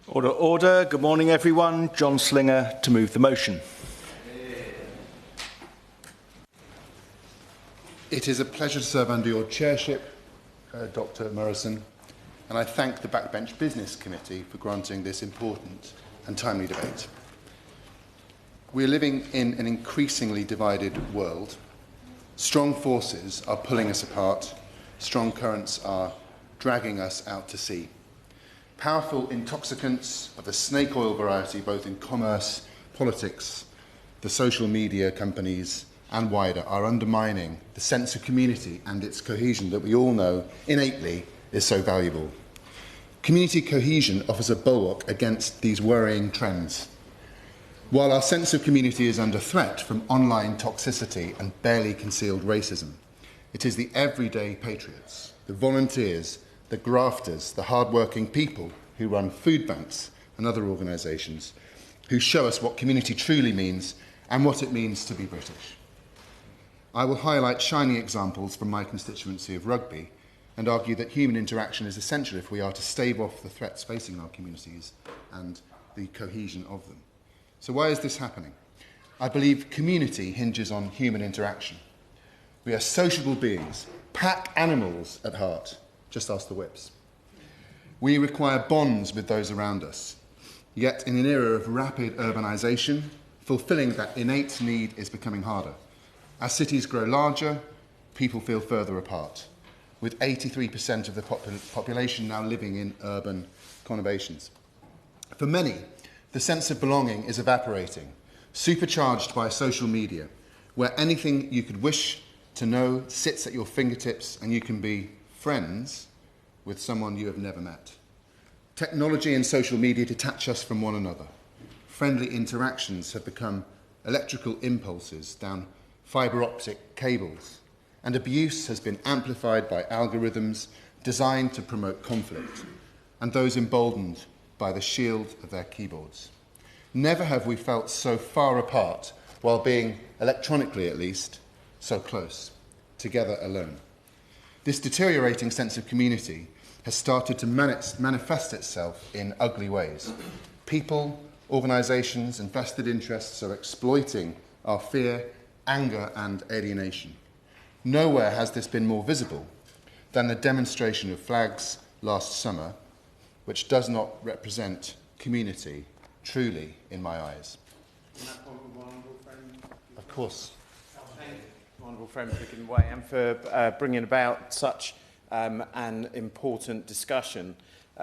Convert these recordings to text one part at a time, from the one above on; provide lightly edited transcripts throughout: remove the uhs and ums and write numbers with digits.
Order, order. Good morning, everyone. John Slinger to move the motion. It is a pleasure to serve under your chairship, Dr. Morrison, and I thank the Backbench Business Committee for granting this important and timely debate. We are living in an increasingly divided world. Strong forces are pulling us apart. Strong currents are dragging us out to sea. Powerful intoxicants of the snake oil variety, both in commerce, politics, the social media companies, and wider, are undermining the sense of community and its cohesion that we all know innately is so valuable. Community cohesion offers a bulwark against these worrying trends. While our sense of community is under threat from online toxicity and barely concealed racism, it is the everyday patriots, the volunteers, the grafters, the hard-working people who run food banks and other organisations who show us what community truly means and what it means to be British. I will highlight shining examples from my constituency of Rugby and argue that human interaction is essential if we are to stave off the threats facing our communities and the cohesion of them. So why is this happening? I believe community hinges on human interaction. We are sociable beings, pack animals at heart. Just ask the whips. We require bonds with those around us. Yet in an era of rapid urbanisation, fulfilling that innate need is becoming harder. As cities grow larger, people feel further apart, with 83% of the population now living in urban conurbations. For many, the sense of belonging is evaporating, supercharged by social media, where anything you could wish to know sits at your fingertips and you can be friends with someone you have never met. Technology and social media detach us from one another. Friendly interactions have become electrical impulses down fibre optic cables, and abuse has been amplified by algorithms designed to promote conflict, and those emboldened by the shield of their keyboards. Never have we felt so far apart, while being, electronically at least, so close, together alone. This deteriorating sense of community has started to manifest itself in ugly ways. People, organisations and vested interests are exploiting our fear, anger and alienation. Nowhere has this been more visible than the demonstration of flags last summer, which does not represent community truly in my eyes. Of course. Honourable friend for giving way and for bringing about such an important discussion,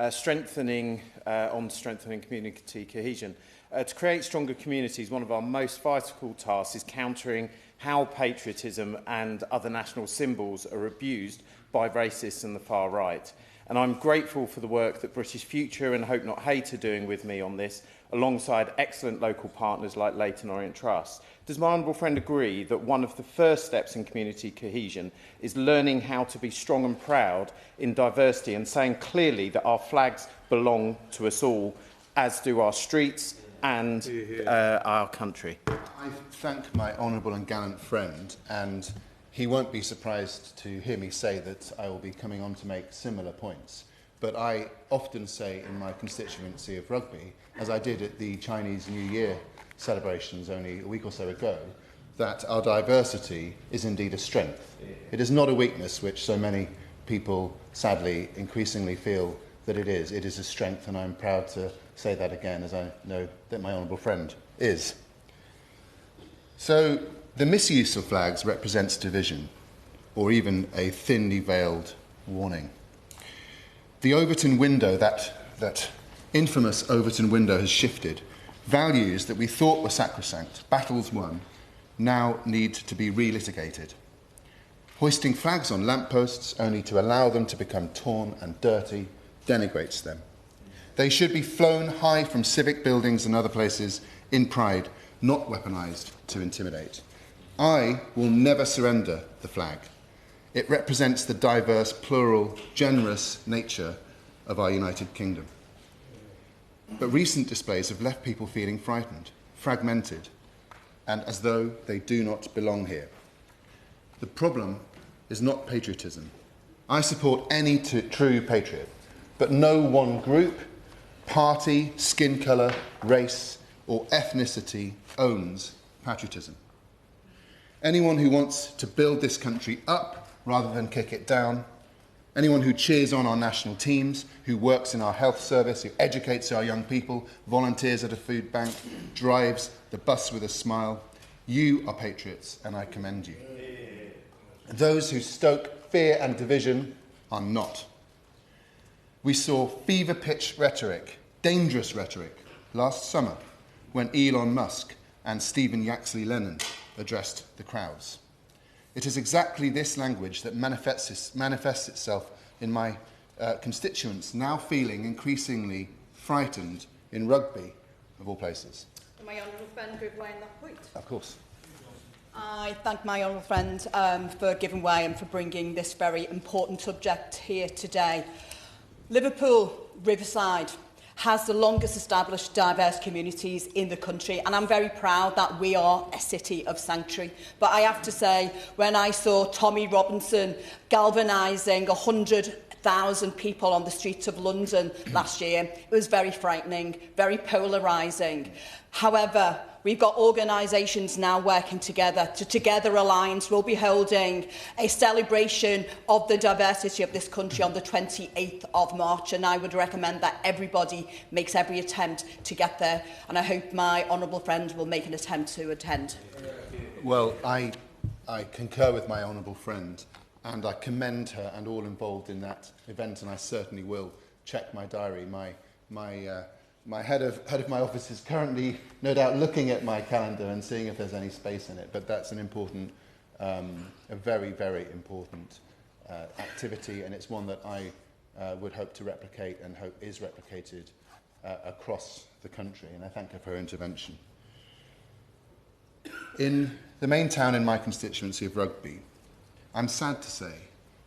strengthening community cohesion. To create stronger communities, one of our most vital tasks is countering how patriotism and other national symbols are abused by racists and the far right. And I'm grateful for the work that British Future and Hope Not Hate are doing with me on this, alongside excellent local partners like Leyton Orient Trust. Does my honourable friend agree that one of the first steps in community cohesion is learning how to be strong and proud in diversity and saying clearly that our flags belong to us all, as do our streets and our country? I thank my honourable and gallant friend, and he won't be surprised to hear me say that I will be coming on to make similar points. But I often say in my constituency of Rugby, as I did at the Chinese New Year celebrations only a week or so ago, that our diversity is indeed a strength. It is not a weakness, which so many people sadly increasingly feel that it is. It is a strength, and I'm proud to say that again, as I know that my honourable friend is. So the misuse of flags represents division, or even a thinly veiled warning. The Overton window, that infamous Overton window, has shifted. Values that we thought were sacrosanct, battles won, now need to be relitigated. Hoisting flags on lampposts only to allow them to become torn and dirty denigrates them. They should be flown high from civic buildings and other places in pride, not weaponised to intimidate. I will never surrender the flag. It represents the diverse, plural, generous nature of our United Kingdom. But recent displays have left people feeling frightened, fragmented, and as though they do not belong here. The problem is not patriotism. I support any true patriot, but no one group, party, skin colour, race or ethnicity owns patriotism. Anyone who wants to build this country up rather than kick it down, anyone who cheers on our national teams, who works in our health service, who educates our young people, volunteers at a food bank, drives the bus with a smile, you are patriots and I commend you. Those who stoke fear and division are not. We saw fever-pitch rhetoric, dangerous rhetoric, last summer when Elon Musk and Stephen Yaxley-Lennon addressed the crowds. It is exactly this language that manifests itself in my constituents now feeling increasingly frightened in Rugby, of all places. My honourable friend give way on that point. Of course. I thank my honourable friend for giving way and for bringing this very important subject here today. Liverpool Riverside has the longest established diverse communities in the country, and I'm very proud that we are a city of sanctuary. But I have to say, when I saw Tommy Robinson galvanising 100,000 people on the streets of London last year, it was very frightening, very polarising. However, we've got organisations now working together. Together Alliance will be holding a celebration of the diversity of this country on the 28th of March, and I would recommend that everybody makes every attempt to get there, and I hope my honourable friend will make an attempt to attend. Well, I concur with my honourable friend, and I commend her and all involved in that event, and I certainly will check my diary. My head of my office is currently, no doubt, looking at my calendar and seeing if there's any space in it. But that's an important, a very, very important activity, and it's one that I would hope to replicate and hope is replicated across the country. And I thank her for her intervention. In the main town in my constituency of Rugby, I'm sad to say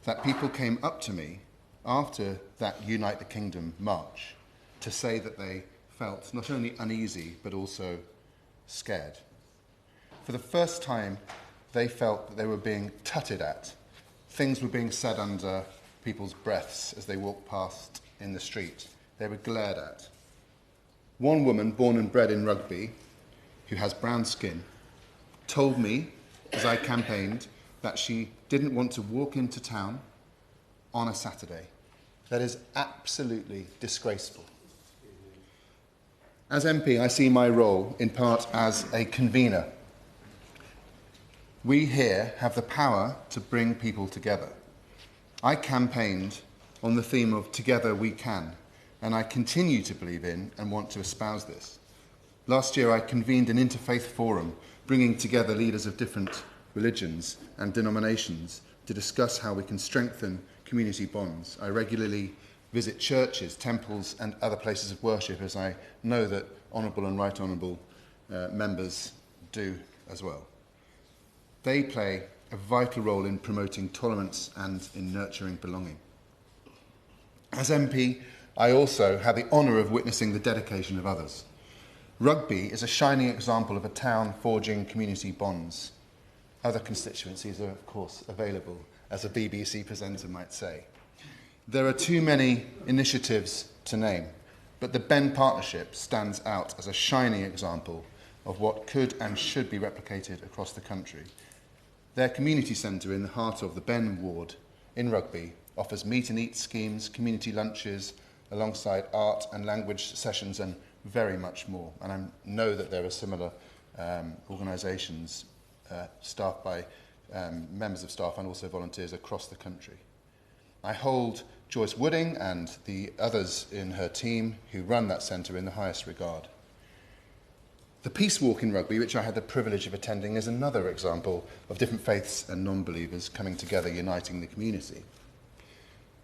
that people came up to me after that Unite the Kingdom march to say that they felt not only uneasy but also scared. For the first time, they felt that they were being tutted at. Things were being said under people's breaths as they walked past in the street. They were glared at. One woman, born and bred in Rugby, who has brown skin, told me, as I campaigned, that she didn't want to walk into town on a Saturday. That is absolutely disgraceful. As MP, I see my role in part as a convener. We here have the power to bring people together. I campaigned on the theme of Together We Can, and I continue to believe in and want to espouse this. Last year, I convened an interfaith forum, bringing together leaders of different religions and denominations to discuss how we can strengthen community bonds. I regularly visit churches, temples and other places of worship, as I know that honourable and right honourable members do as well. They play a vital role in promoting tolerance and in nurturing belonging. As MP, I also have the honour of witnessing the dedication of others. Rugby is a shining example of a town forging community bonds. Other constituencies are, of course, available, as a BBC presenter might say. There are too many initiatives to name, but the Ben Partnership stands out as a shining example of what could and should be replicated across the country. Their community centre in the heart of the Ben ward in Rugby offers meet and eat schemes, community lunches, alongside art and language sessions and very much more. And I know that there are similar organisations staffed by members of staff and also volunteers across the country. I hold Joyce Wooding and the others in her team who run that centre in the highest regard. The Peace Walk in Rugby, which I had the privilege of attending, is another example of different faiths and non-believers coming together, uniting the community.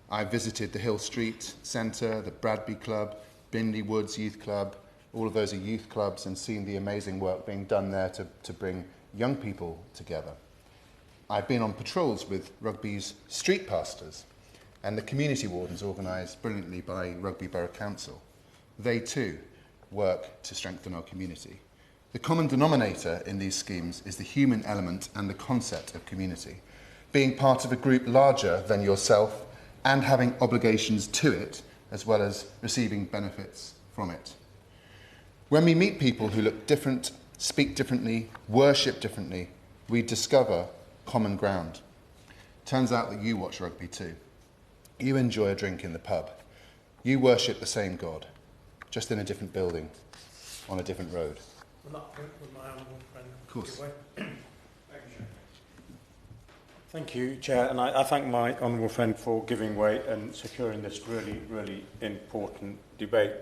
I visited the Hill Street Centre, the Bradby Club, Bindley Woods Youth Club. All of those are youth clubs, and seen the amazing work being done there to bring young people together. I've been on patrols with Rugby's street pastors and the community wardens organised brilliantly by Rugby Borough Council. They too work to strengthen our community. The common denominator in these schemes is the human element and the concept of community. Being part of a group larger than yourself and having obligations to it, as well as receiving benefits from it. When we meet people who look different, speak differently, worship differently, we discover common ground. Turns out that you watch rugby too. You enjoy a drink in the pub. You worship the same God, just in a different building, on a different road. With my honourable friend. Of course. Thank you, Chair, and I thank my honourable friend for giving way and securing this really, really important debate.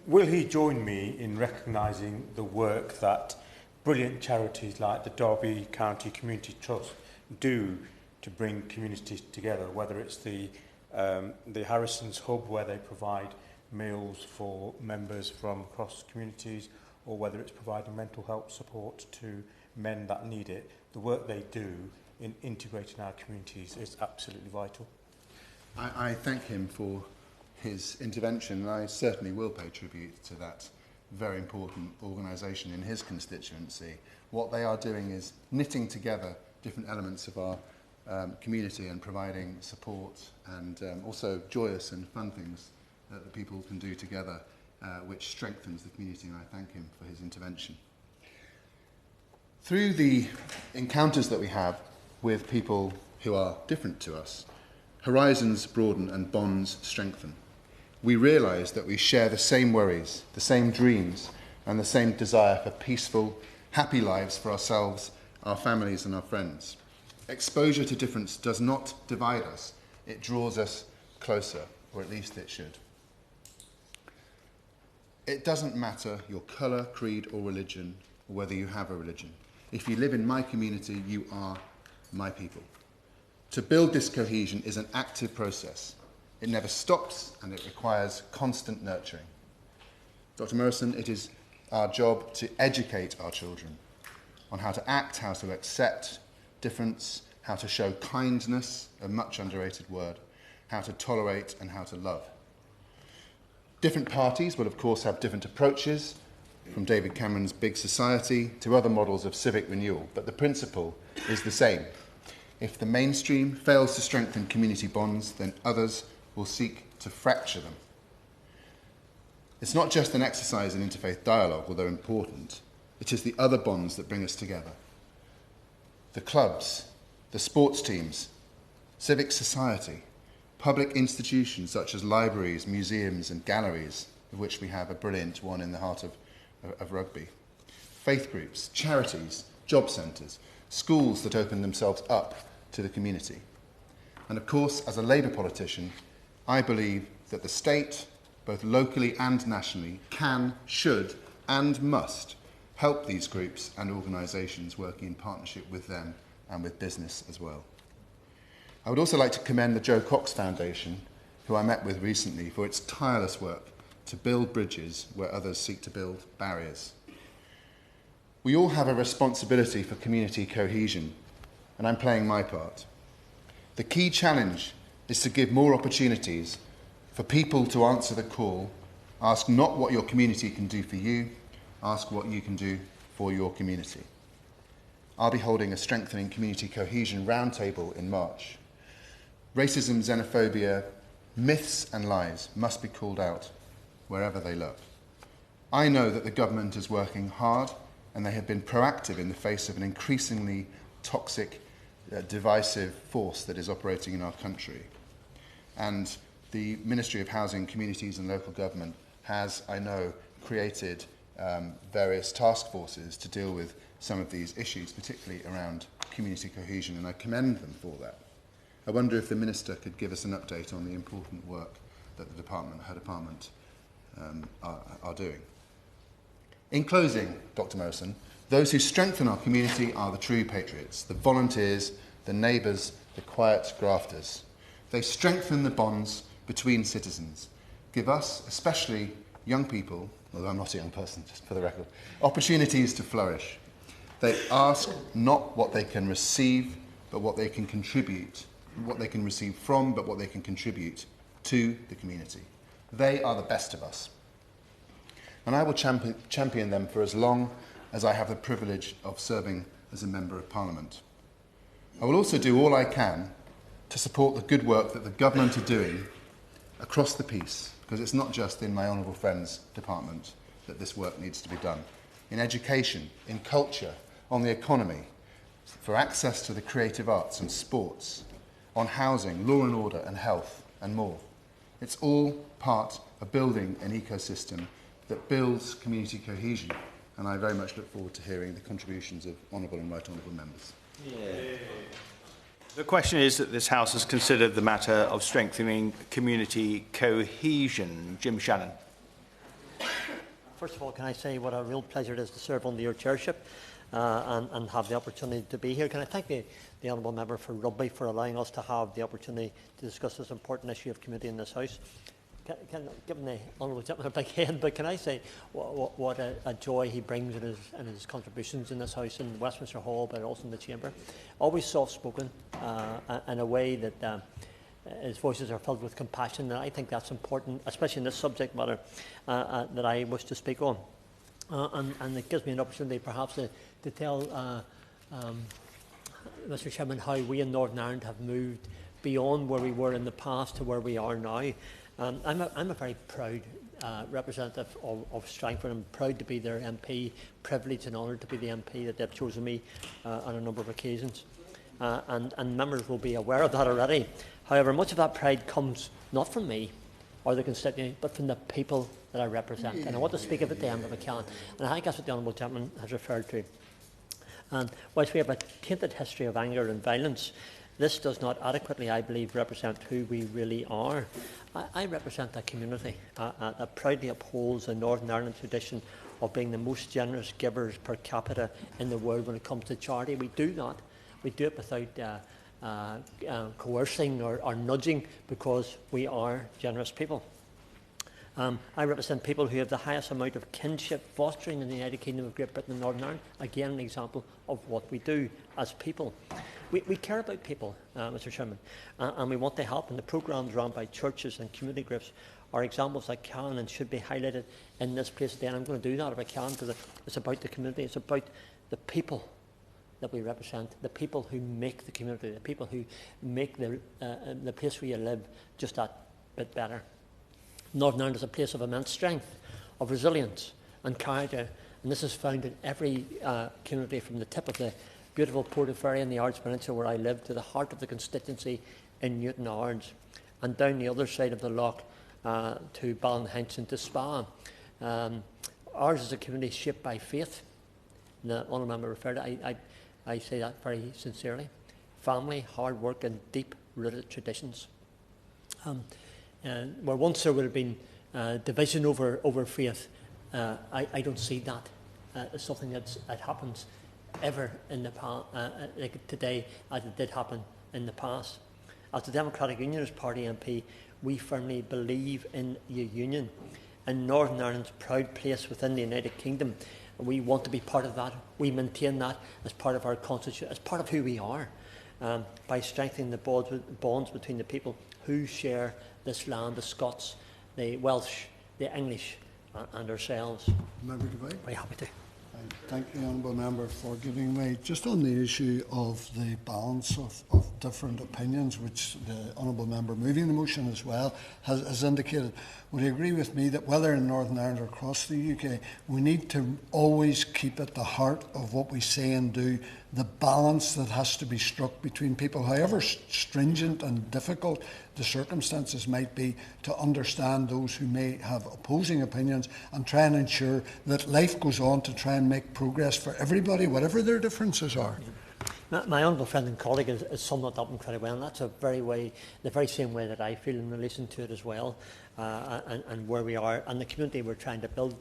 Will he join me in recognising the work that brilliant charities like the Derby County Community Trust do to bring communities together, whether it's the Harrison's Hub, where they provide meals for members from across communities, or whether it's providing mental health support to men that need it? The work they do in integrating our communities is absolutely vital. I thank him for his intervention, and I certainly will pay tribute to that very important organisation in his constituency. What they are doing is knitting together different elements of our community and providing support and also joyous and fun things that the people can do together, which strengthens the community, and I thank him for his intervention. Through the encounters that we have with people who are different to us, horizons broaden and bonds strengthen. We realise that we share the same worries, the same dreams, and the same desire for peaceful, happy lives for ourselves, our families, and our friends. Exposure to difference does not divide us, it draws us closer, or at least it should. It doesn't matter your colour, creed, or religion, or whether you have a religion. If you live in my community, you are my people. To build this cohesion is an active process. It never stops, and it requires constant nurturing. Dr. Morrison, it is our job to educate our children on how to act, how to accept difference, how to show kindness, a much underrated word, how to tolerate and how to love. Different parties will of course have different approaches, from David Cameron's Big Society to other models of civic renewal, but the principle is the same. If the mainstream fails to strengthen community bonds, then others will seek to fracture them. It's not just an exercise in interfaith dialogue, although important. It is the other bonds that bring us together. The clubs, the sports teams, civic society, public institutions such as libraries, museums and galleries, of which we have a brilliant one in the heart of rugby, faith groups, charities, job centres, schools that open themselves up to the community. And of course, as a Labour politician, I believe that the state, both locally and nationally, can, should and must help these groups and organisations working in partnership with them and with business as well. I would also like to commend the Joe Cox Foundation, who I met with recently, for its tireless work to build bridges where others seek to build barriers. We all have a responsibility for community cohesion, and I'm playing my part. The key challenge is to give more opportunities for people to answer the call. Ask not what your community can do for you, ask what you can do for your community. I'll be holding a Strengthening Community Cohesion Roundtable in March. Racism, xenophobia, myths and lies must be called out wherever they lurk. I know that the government is working hard, and they have been proactive in the face of an increasingly toxic, divisive force that is operating in our country. And the Ministry of Housing, Communities and Local Government has, I know, created various task forces to deal with some of these issues, particularly around community cohesion, and I commend them for that. I wonder if the Minister could give us an update on the important work that the department, her department, are doing. In closing, Dr. Morrison, those who strengthen our community are the true patriots, the volunteers, the neighbours, the quiet grafters. They strengthen the bonds between citizens, give us, especially young people, although I'm not a young person, just for the record, opportunities to flourish. They ask not what they can receive, but what they can contribute, what they can receive from, but what they can contribute to the community. They are the best of us. And I will champion them for as long as I have the privilege of serving as a Member of Parliament. I will also do all I can to support the good work that the government are doing across the piece, because it's not just in my honourable friend's department that this work needs to be done. In education, in culture, on the economy, for access to the creative arts and sports, on housing, law and order and health and more. It's all part of building an ecosystem that builds community cohesion, and I very much look forward to hearing the contributions of honourable and right honourable members. Yeah. The question is that this House has considered the matter of strengthening community cohesion. Jim Shannon. First of all, can I say what a real pleasure it is to serve under your chairship and have the opportunity to be here. Can I thank the Honourable Member for Rugby for allowing us to have the opportunity to discuss this important issue of community in this House. Given the Honourable Gentleman a big head, but can I say what a joy he brings in his contributions in this House, in Westminster Hall, but also in the Chamber. Always soft-spoken in a way that his voices are filled with compassion, and I think that's important, especially in this subject matter that I wish to speak on. And it gives me an opportunity perhaps to tell Mr Chairman how we in Northern Ireland have moved beyond where we were in the past to where we are now. I'm a very proud representative of Strangford. I'm proud to be their MP, privileged and honoured to be the MP that they've chosen me on a number of occasions. And members will be aware of that already. However, much of that pride comes not from me or the constituency, but from the people that I represent. And I want to speak of it to them if I can. And I think that's what the Honourable Gentleman has referred to. And whilst we have a tainted history of anger and violence, this does not adequately, I believe, represent who we really are. I represent a community that proudly upholds the Northern Ireland tradition of being the most generous givers per capita in the world when it comes to charity. We do that. We do it without coercing or nudging, because we are generous people. I represent people who have the highest amount of kinship fostering in the United Kingdom of Great Britain and Northern Ireland. Again, an example of what we do as people. We care about people, Mr Chairman, and we want to help, and the programmes run by churches and community groups are examples that can and should be highlighted in this place today. And I'm going to do that if I can, because it's about the community, it's about the people that we represent, the people who make the community, the people who make the place where you live just that bit better. Northern Ireland is a place of immense strength, of resilience and character, and this is found in every community, from the tip of the beautiful Port of Ferry in the Ards Peninsula where I live to the heart of the constituency in Newton Ards, and down the other side of the loch to Ballinhinch and to Spa. Ours is a community shaped by faith. The Honourable Member referred to it. I say that very sincerely. Family, hard work and deep-rooted traditions. Where once there would have been division over faith, I don't see that as something that happens ever in the past, like today, as it did happen in the past. As the Democratic Unionist Party MP, we firmly believe in the Union, in Northern Ireland's proud place within the United Kingdom. We want to be part of that. We maintain that as part of our constitution, as part of who we are, by strengthening the bonds between the people who share this land, the Scots, the Welsh, the English, and ourselves. Member Devine. Very happy to. Thank the Honourable Member for giving way. Just on the issue of the balance of different opinions, which the Honourable Member moving the motion as well has indicated, would you agree with me that whether in Northern Ireland or across the UK, we need to always keep at the heart of what we say and do the balance that has to be struck between people, however stringent and difficult the circumstances might be, to understand those who may have opposing opinions and try and ensure that life goes on to try and make progress for everybody, whatever their differences are. My honourable friend and colleague has summed that up incredibly well, and that's the very same way that I feel in relation to it as well, and where we are, and the community we're trying to build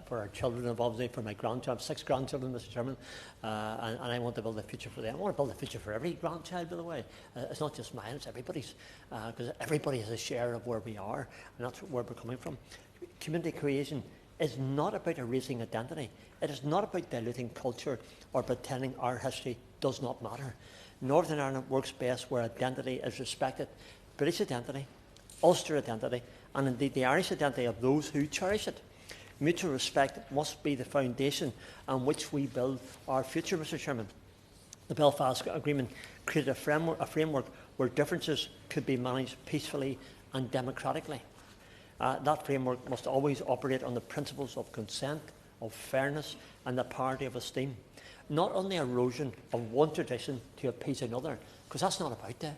for our children, and obviously for my grandchildren. I have 6 grandchildren, Mr Chairman, and I want to build a future for them. I want to build a future for every grandchild, by the way. It's not just mine, it's everybody's, because everybody has a share of where we are, and that's where we're coming from. Community cohesion is not about erasing identity. It is not about diluting culture or pretending our history does not matter. Northern Ireland works best where identity is respected. British identity, Ulster identity, and indeed the Irish identity of those who cherish it. Mutual respect must be the foundation on which we build our future, Mr Chairman. The Belfast Agreement created a framework where differences could be managed peacefully and democratically. That framework must always operate on the principles of consent, of fairness and the parity of esteem, not on the erosion of one tradition to appease another, because that's not about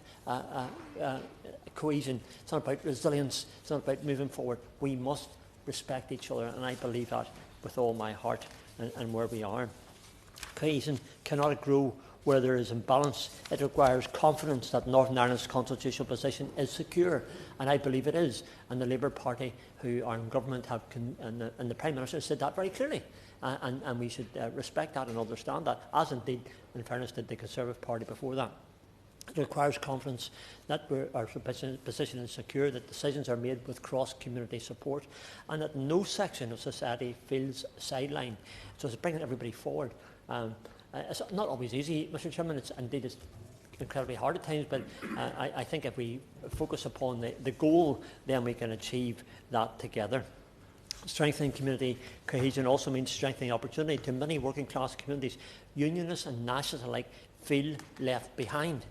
cohesion, it's not about resilience, it's not about moving forward. We must respect each other, and I believe that with all my heart and where we are. Cohesion cannot grow where there is imbalance. It requires confidence that Northern Ireland's constitutional position is secure, and I believe it is. And the Labour Party, who are in government, and the Prime Minister said that very clearly. And we should respect that and understand that, as indeed, in fairness, did the Conservative Party before that. It requires confidence that our position is secure, that decisions are made with cross-community support, and that no section of society feels sidelined. So it's bringing everybody forward. It's not always easy, Mr. Chairman. It's incredibly hard at times, but I think if we focus upon the goal, then we can achieve that together. Strengthening community cohesion also means strengthening opportunity. To many working class communities, unionists and nationalists alike feel left behind.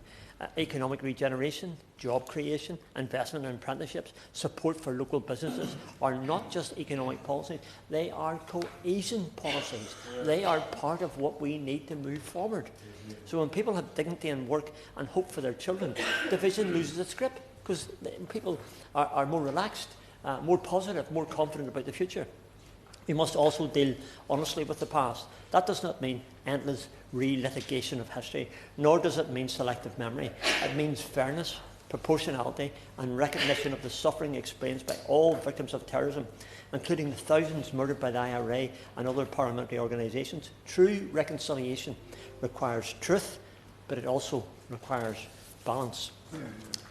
Economic regeneration, job creation, investment in apprenticeships, support for local businesses are not just economic policies, they are cohesion policies. They are part of what we need to move forward. So when people have dignity in work and hope for their children, division loses its grip, because people are more relaxed, more positive, more confident about the future. We must also deal honestly with the past. That does not mean endless relitigation of history, nor does it mean selective memory. It means fairness, proportionality and recognition of the suffering experienced by all victims of terrorism, including the thousands murdered by the IRA and other paramilitary organisations. True reconciliation requires truth, but it also requires balance.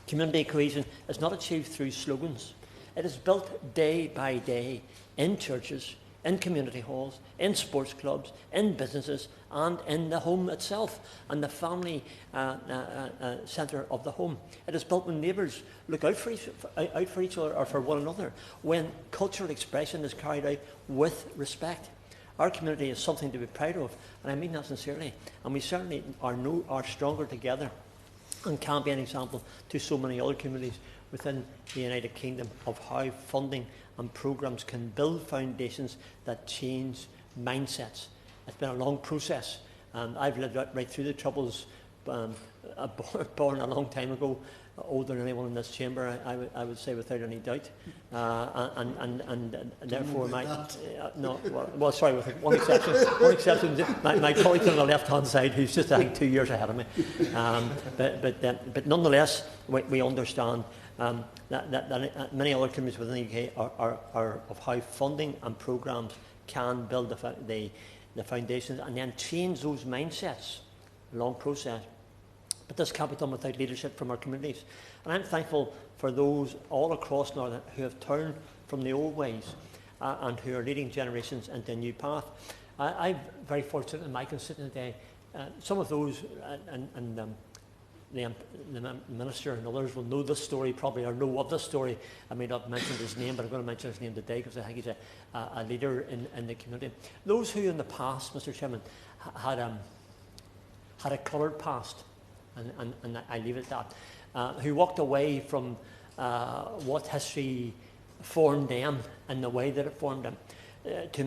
Community cohesion is not achieved through slogans. It is built day by day in churches, in community halls, in sports clubs, in businesses and in the home itself and the family centre of the home. It is built when neighbours look out for each other or for one another, when cultural expression is carried out with respect. Our community is something to be proud of, and I mean that sincerely, and we certainly are stronger together and can be an example to so many other communities within the United Kingdom of how funding and programmes can build foundations that change mindsets. It's been a long process. I've lived right through the Troubles, born a long time ago, older than anyone in this chamber, I would say without any doubt. And therefore, sorry, with one exception, my colleague on the left-hand side, who's just, I think, 2 years ahead of me. But nonetheless, we understand that many other communities within the UK are of how funding and programmes can build the foundations and then change those mindsets. A long process. But this can't be done without leadership from our communities. And I'm thankful for those all across Northern who have turned from the old ways and who are leading generations into a new path. I'm very fortunate in my constituency today. Some of those, the Minister and others will know this story probably, or know of this story. I may not mention his name, but I'm going to mention his name today because I think he's a leader in the community. Those who in the past, Mr. Chairman, had a coloured past, and I leave it at that, who walked away from what history formed them and the way that it formed them, to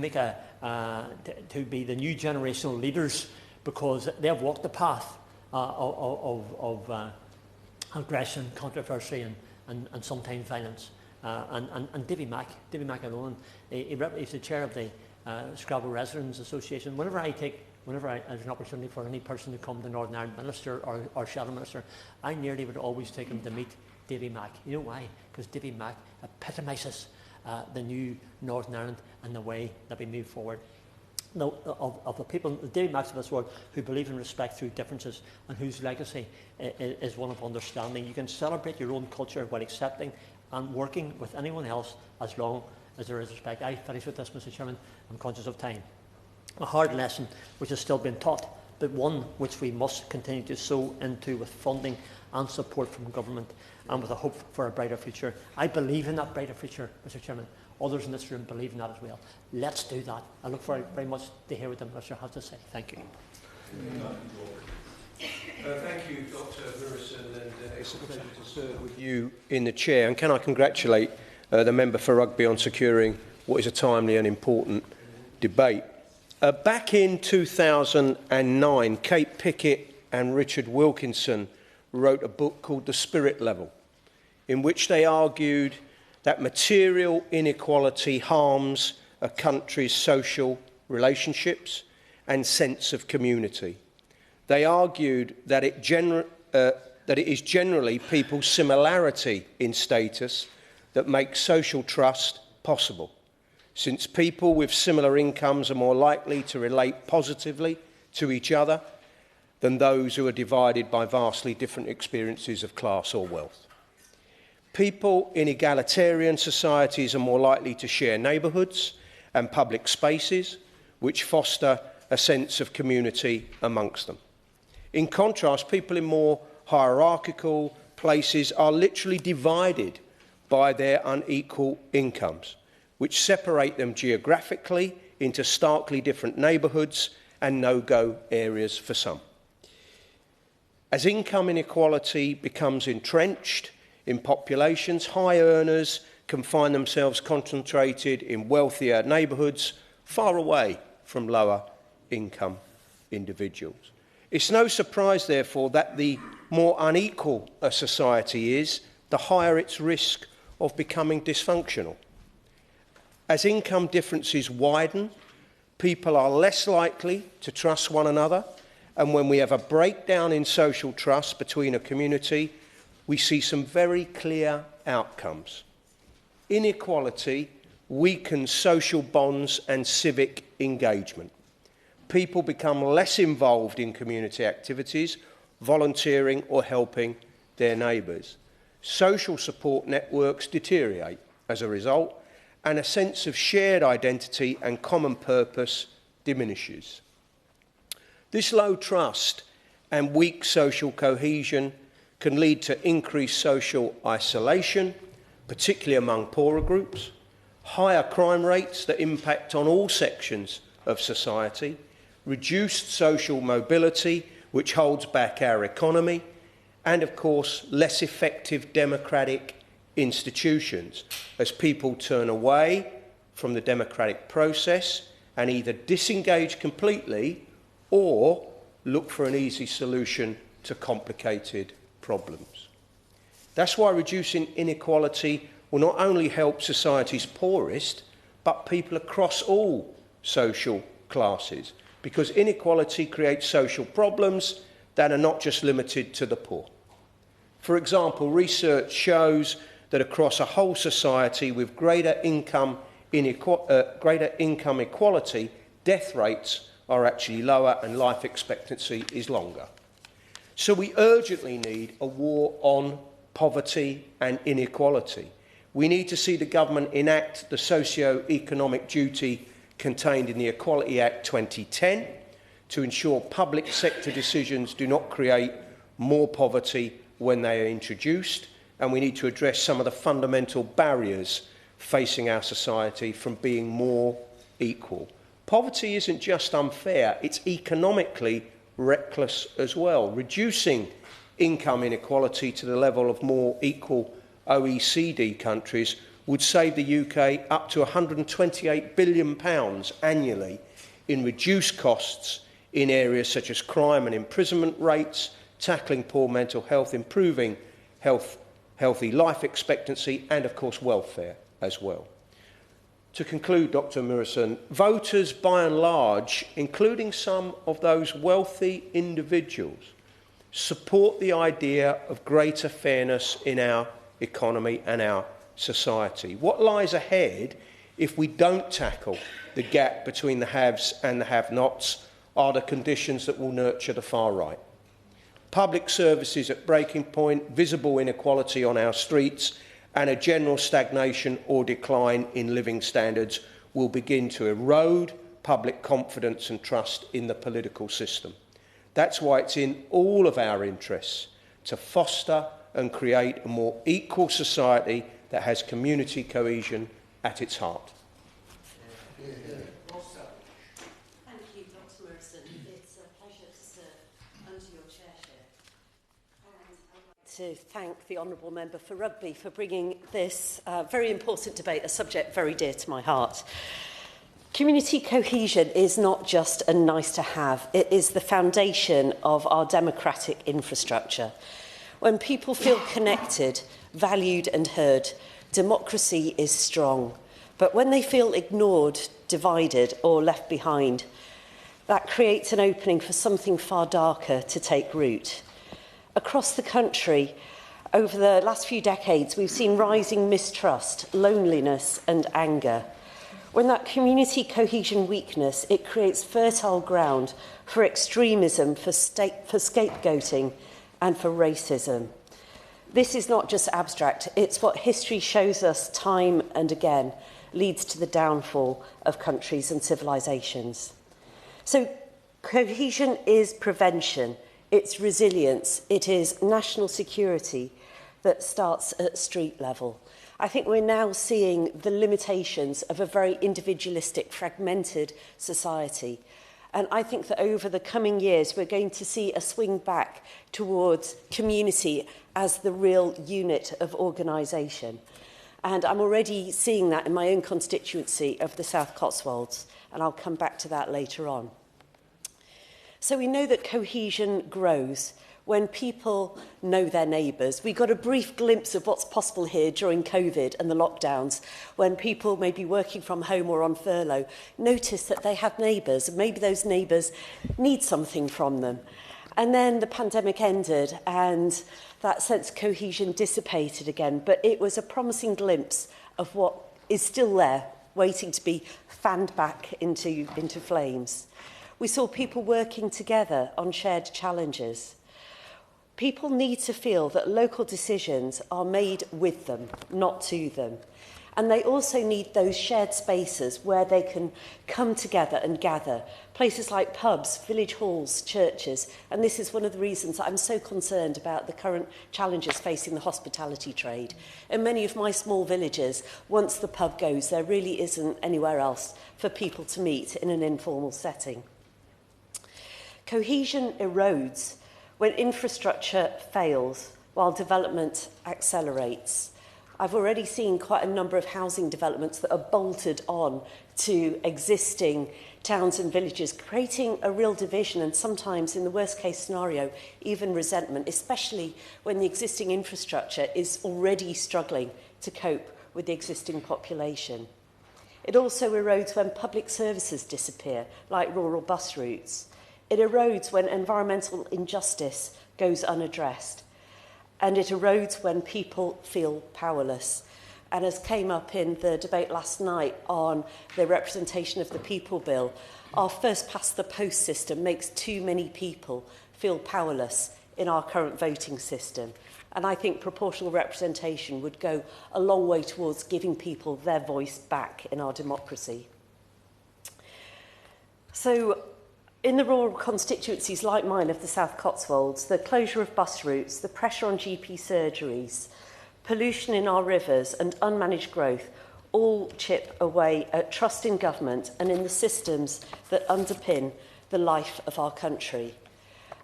be the new generational leaders because they have walked the path of aggression, controversy and sometimes violence. And Davy Mack alone, he's the chair of the Scrabble Residents Association. Whenever there's an opportunity for any person to come to Northern Ireland Minister or Shadow Minister, I nearly would always take him to meet Davy Mack. You know why? Because Davy Mack epitomises the new Northern Ireland and the way that we move forward. Now, of the people, the Davy Macks of this world, who believe in respect through differences and whose legacy is one of understanding. You can celebrate your own culture while accepting and working with anyone else as long as there is respect. I finish with this, Mr. Chairman. I'm conscious of time. A hard lesson which has still been taught, but one which we must continue to sow into with funding and support from government and with a hope for a brighter future. I believe in that brighter future, Mr. Chairman. Others in this room believe in that as well. Let's do that. I look forward very much to hear what the Minister has to say. Thank you. Thank you, Dr. Murison, and it's a pleasure to serve with you in the chair. And can I congratulate the member for Rugby on securing what is a timely and important debate. Back in 2009, Kate Pickett and Richard Wilkinson wrote a book called The Spirit Level, in which they argued that material inequality harms a country's social relationships and sense of community. They argued that it is generally people's similarity in status that makes social trust possible, since people with similar incomes are more likely to relate positively to each other than those who are divided by vastly different experiences of class or wealth. People in egalitarian societies are more likely to share neighbourhoods and public spaces, which foster a sense of community amongst them. In contrast, people in more hierarchical places are literally divided by their unequal incomes, which separate them geographically into starkly different neighbourhoods and no-go areas for some. As income inequality becomes entrenched in populations, high earners can find themselves concentrated in wealthier neighbourhoods far away from lower income individuals. It's no surprise, therefore, that the more unequal a society is, the higher its risk of becoming dysfunctional. As income differences widen, people are less likely to trust one another, and when we have a breakdown in social trust between a community, we see some very clear outcomes. Inequality weakens social bonds and civic engagement. People become less involved in community activities, volunteering or helping their neighbours. Social support networks deteriorate as a result, and a sense of shared identity and common purpose diminishes. This low trust and weak social cohesion can lead to increased social isolation, particularly among poorer groups, higher crime rates that impact on all sections of society, reduced social mobility, which holds back our economy, and, of course, less effective democratic institutions as people turn away from the democratic process and either disengage completely or look for an easy solution to complicated problems. That's why reducing inequality will not only help society's poorest, but people across all social classes, because inequality creates social problems that are not just limited to the poor. For example, research shows that across a whole society with greater income equality, death rates are actually lower and life expectancy is longer. So we urgently need a war on poverty and inequality. We need to see the government enact the socio-economic duty contained in the Equality Act 2010 to ensure public sector decisions do not create more poverty when they are introduced, and we need to address some of the fundamental barriers facing our society from being more equal. Poverty isn't just unfair, it's economically reckless as well. Reducing income inequality to the level of more equal OECD countries would save the UK up to £128 billion annually in reduced costs in areas such as crime and imprisonment rates, tackling poor mental health, improving healthy life expectancy, and, of course, welfare as well. To conclude, Dr. Murison, voters, by and large, including some of those wealthy individuals, support the idea of greater fairness in our economy and our society. What lies ahead if we don't tackle the gap between the haves and the have-nots are the conditions that will nurture the far right. Public services at breaking point, visible inequality on our streets, and a general stagnation or decline in living standards will begin to erode public confidence and trust in the political system. That's why it's in all of our interests to foster and create a more equal society that has community cohesion at its heart. Thank you, Dr. Murison. It's a pleasure to serve under your chairship. And I'd like to thank the Honourable Member for Rugby for bringing this very important debate, a subject very dear to my heart. Community cohesion is not just a nice to have, it is the foundation of our democratic infrastructure. When people feel connected, valued and heard, democracy is strong. But when they feel ignored, divided or left behind, that creates an opening for something far darker to take root. Across the country, over the last few decades, we've seen rising mistrust, loneliness and anger. When that community cohesion weakness, it creates fertile ground for extremism, for scapegoating and for racism. This is not just abstract, it's what history shows us time and again leads to the downfall of countries and civilizations. So cohesion is prevention, it's resilience, it is national security that starts at street level. I think we're now seeing the limitations of a very individualistic, fragmented society. And I think that over the coming years, we're going to see a swing back towards community as the real unit of organisation. And I'm already seeing that in my own constituency of the South Cotswolds, and I'll come back to that later on. So we know that cohesion grows when people know their neighbours. We got a brief glimpse of what's possible here during COVID and the lockdowns, when people may be working from home or on furlough, notice that they have neighbours, and maybe those neighbours need something from them. And then the pandemic ended and that sense of cohesion dissipated again, but it was a promising glimpse of what is still there, waiting to be fanned back into flames. We saw people working together on shared challenges. People need to feel that local decisions are made with them, not to them. And they also need those shared spaces where they can come together and gather. Places like pubs, village halls, churches. And this is one of the reasons I'm so concerned about the current challenges facing the hospitality trade. In many of my small villages, once the pub goes, there really isn't anywhere else for people to meet in an informal setting. Cohesion erodes when infrastructure fails while development accelerates. I've already seen quite a number of housing developments that are bolted on to existing towns and villages, creating a real division and sometimes, in the worst case scenario, even resentment, especially when the existing infrastructure is already struggling to cope with the existing population. It also erodes when public services disappear, like rural bus routes. It erodes when environmental injustice goes unaddressed. And it erodes when people feel powerless. And as came up in the debate last night on the representation of the People Bill, our first-past-the-post system makes too many people feel powerless in our current voting system. And I think proportional representation would go a long way towards giving people their voice back in our democracy. So, in the rural constituencies like mine of the South Cotswolds, the closure of bus routes, the pressure on GP surgeries, pollution in our rivers and unmanaged growth all chip away at trust in government and in the systems that underpin the life of our country.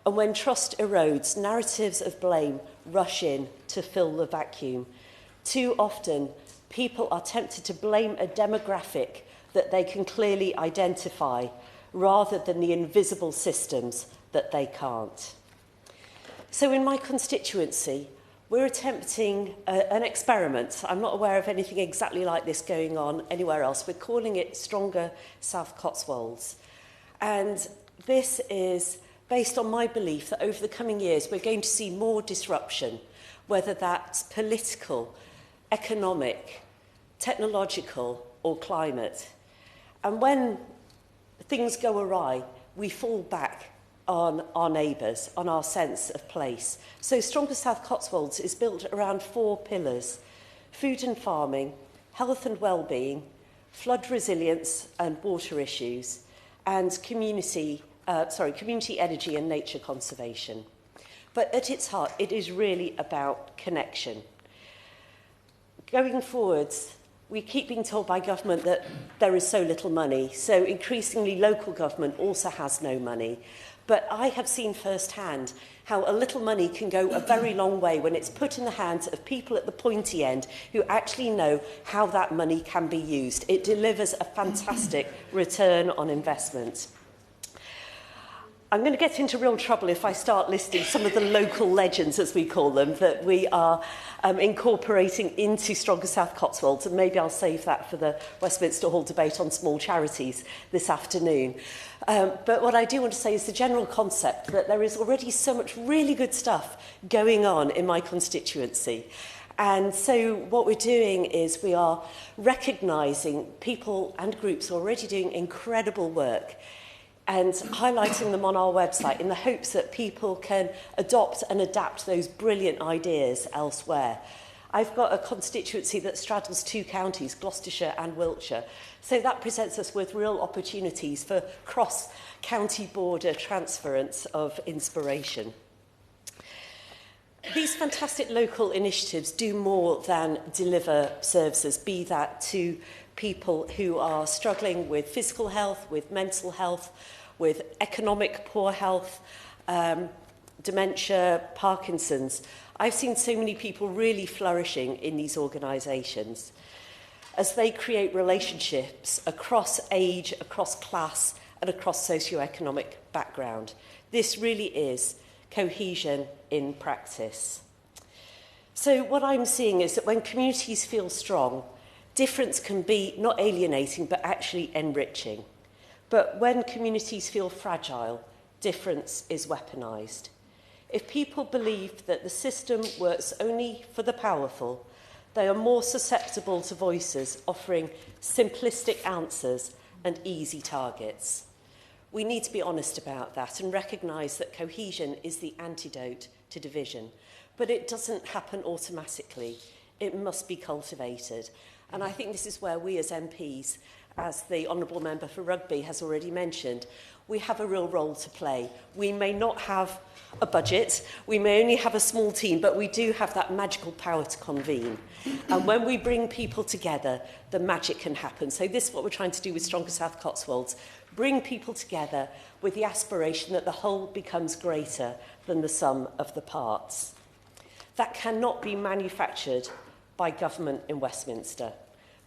And when trust erodes, narratives of blame rush in to fill the vacuum. Too often, people are tempted to blame a demographic that they can clearly identify, rather than the invisible systems that they can't. So in my constituency, we're attempting an experiment. I'm not aware of anything exactly like this going on anywhere else. We're calling it Stronger South Cotswolds. And this is based on my belief that over the coming years, we're going to see more disruption, whether that's political, economic, technological, or climate. And when things go awry, we fall back on our neighbours, on our sense of place. So Stronger South Cotswolds is built around 4 pillars: food and farming, health and well-being, flood resilience and water issues, and community energy and nature conservation. But at its heart, it is really about connection. Going forwards, we keep being told by government that there is so little money, so increasingly local government also has no money. But I have seen firsthand how a little money can go a very long way when it's put in the hands of people at the pointy end who actually know how that money can be used. It delivers a fantastic return on investment. I'm going to get into real trouble if I start listing some of the local legends, as we call them, that we are incorporating into Stronger South Cotswolds, and maybe I'll save that for the Westminster Hall debate on small charities this afternoon. But what I do want to say is the general concept that there is already so much really good stuff going on in my constituency. And so what we're doing is we are recognising people and groups already doing incredible work and highlighting them on our website in the hopes that people can adopt and adapt those brilliant ideas elsewhere. I've got a constituency that straddles 2 counties, Gloucestershire and Wiltshire, so that presents us with real opportunities for cross-county border transference of inspiration. These fantastic local initiatives do more than deliver services, be that to people who are struggling with physical health, with mental health, with economic poor health, dementia, Parkinson's. I've seen so many people really flourishing in these organisations as they create relationships across age, across class and across socio-economic background. This really is cohesion in practice. So what I'm seeing is that when communities feel strong, difference can be not alienating, but actually enriching. But when communities feel fragile, difference is weaponised. If people believe that the system works only for the powerful, they are more susceptible to voices offering simplistic answers and easy targets. We need to be honest about that and recognise that cohesion is the antidote to division. But it doesn't happen automatically. It must be cultivated. And I think this is where we as MPs, as the Honourable Member for Rugby has already mentioned, we have a real role to play. We may not have a budget, we may only have a small team, but we do have that magical power to convene. And when we bring people together, the magic can happen. So this is what we're trying to do with Stronger South Cotswolds, bring people together with the aspiration that the whole becomes greater than the sum of the parts. That cannot be manufactured by government in Westminster.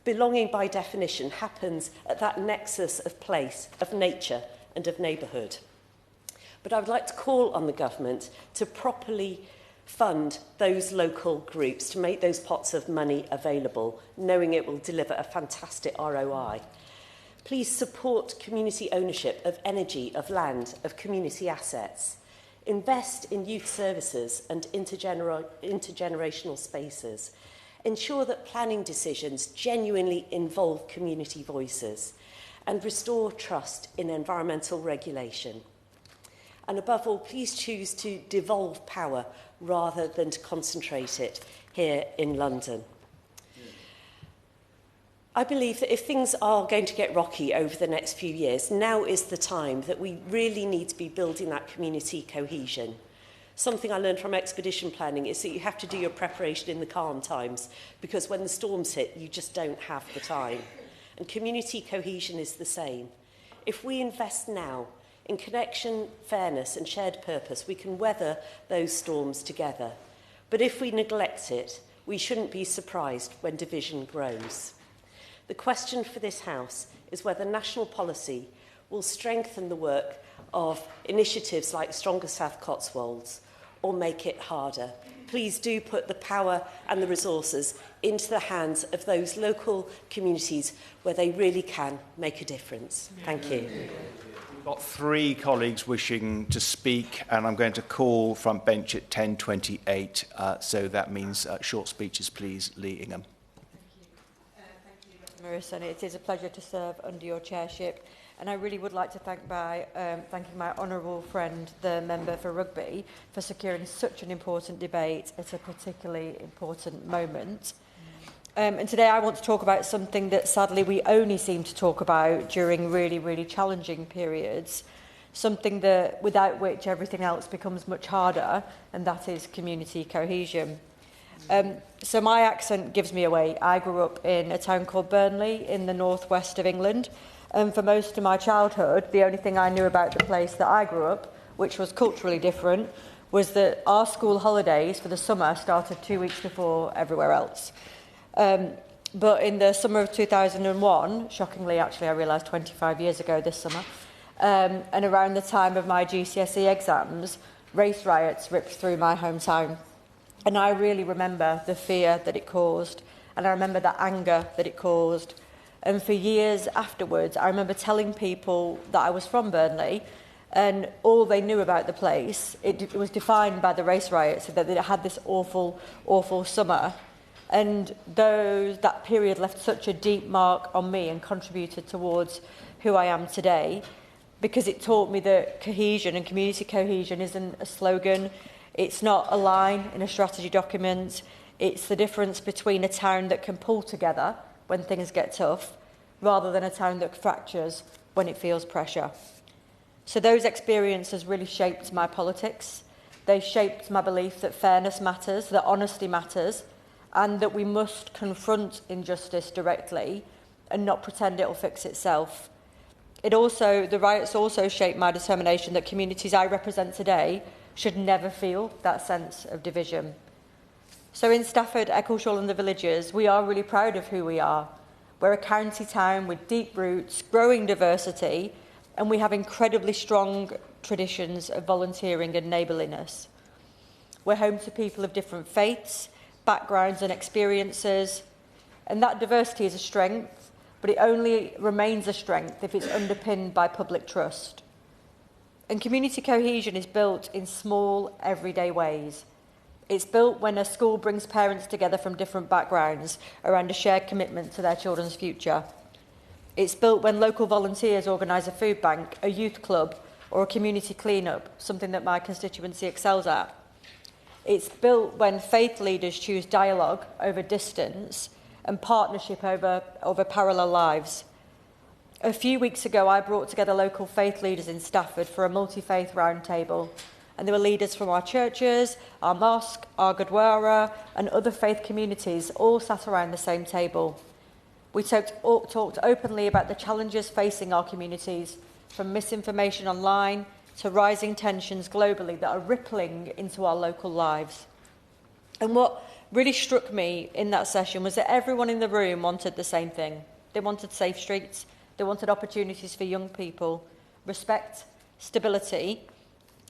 Belonging by definition happens at that nexus of place, of nature and of neighbourhood. But I would like to call on the government to properly fund those local groups, to make those pots of money available, knowing it will deliver a fantastic ROI. Please support community ownership of energy, of land, of community assets. Invest in youth services and intergenerational spaces. Ensure that planning decisions genuinely involve community voices and restore trust in environmental regulation. And above all, please choose to devolve power rather than to concentrate it here in London. I believe that if things are going to get rocky over the next few years, now is the time that we really need to be building that community cohesion. Something I learned from expedition planning is that you have to do your preparation in the calm times, because when the storms hit, you just don't have the time. And community cohesion is the same. If we invest now in connection, fairness and shared purpose, we can weather those storms together. But if we neglect it, we shouldn't be surprised when division grows. The question for this House is whether national policy will strengthen the work of initiatives like Stronger South Cotswolds or make it harder. Please do put the power and the resources into the hands of those local communities where they really can make a difference. Thank you. We've got 3 colleagues wishing to speak, and I'm going to call front bench at 10:28. So that means short speeches, please, Lee Ingham. Marissa, it is a pleasure to serve under your chairship, and I really would like to thank thanking my honourable friend, the member for Rugby, for securing such an important debate at a particularly important moment. And today I want to talk about something that sadly we only seem to talk about during really, really challenging periods, something that without which everything else becomes much harder, and that is community cohesion. So my accent gives me away. I grew up in a town called Burnley in the northwest of England, and for most of my childhood, the only thing I knew about the place that I grew up which was culturally different, was that our school holidays for the summer started 2 weeks before everywhere else. But in the summer of 2001, shockingly, actually, I realised 25 years ago this summer, and around the time of my GCSE exams, race riots ripped through my hometown. And I really remember the fear that it caused, and I remember the anger that it caused. And for years afterwards, I remember telling people that I was from Burnley, and all they knew about the place, it was defined by the race riots, that it had this awful, awful summer. And that period left such a deep mark on me and contributed towards who I am today, because it taught me that cohesion and community cohesion isn't a slogan, it's not a line in a strategy document, it's the difference between a town that can pull together when things get tough, rather than a town that fractures when it feels pressure. So those experiences really shaped my politics. They shaped my belief that fairness matters, that honesty matters, and that we must confront injustice directly and not pretend it'll fix itself. The riots also shaped my determination that communities I represent today should never feel that sense of division. So in Stafford, Eccleshall and the Villages, we are really proud of who we are. We're a county town with deep roots, growing diversity, and we have incredibly strong traditions of volunteering and neighbourliness. We're home to people of different faiths, backgrounds and experiences, and that diversity is a strength, but it only remains a strength if it's underpinned by public trust. And community cohesion is built in small, everyday ways. It's built when a school brings parents together from different backgrounds around a shared commitment to their children's future. It's built when local volunteers organise a food bank, a youth club, or a community clean-up, something that my constituency excels at. It's built when faith leaders choose dialogue over distance and partnership over parallel lives. A few weeks ago, I brought together local faith leaders in Stafford for a multi-faith roundtable. And there were leaders from our churches, our mosque, our Gurdwara, and other faith communities all sat around the same table. We talked openly about the challenges facing our communities, from misinformation online to rising tensions globally that are rippling into our local lives. And what really struck me in that session was that everyone in the room wanted the same thing. They wanted safe streets, they wanted opportunities for young people, respect, stability,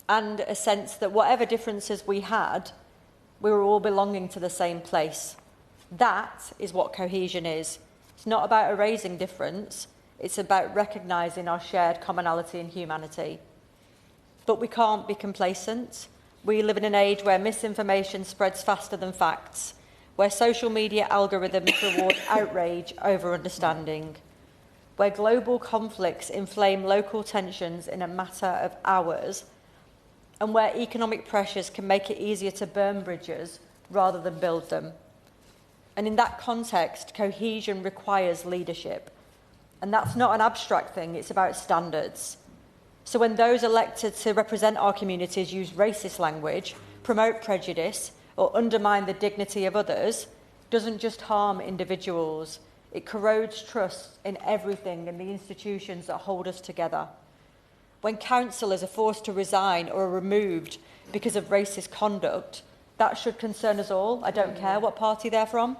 and a sense that whatever differences we had, we were all belonging to the same place. That is what cohesion is. It's not about erasing difference, it's about recognising our shared commonality and humanity. But we can't be complacent. We live in an age where misinformation spreads faster than facts, where social media algorithms reward outrage over understanding, where global conflicts inflame local tensions in a matter of hours, and where economic pressures can make it easier to burn bridges rather than build them. And in that context, cohesion requires leadership. And that's not an abstract thing, it's about standards. So when those elected to represent our communities use racist language, promote prejudice, or undermine the dignity of others, it doesn't just harm individuals, it corrodes trust in everything and the institutions that hold us together. When councillors are forced to resign or are removed because of racist conduct, that should concern us all. I don't care what party they're from.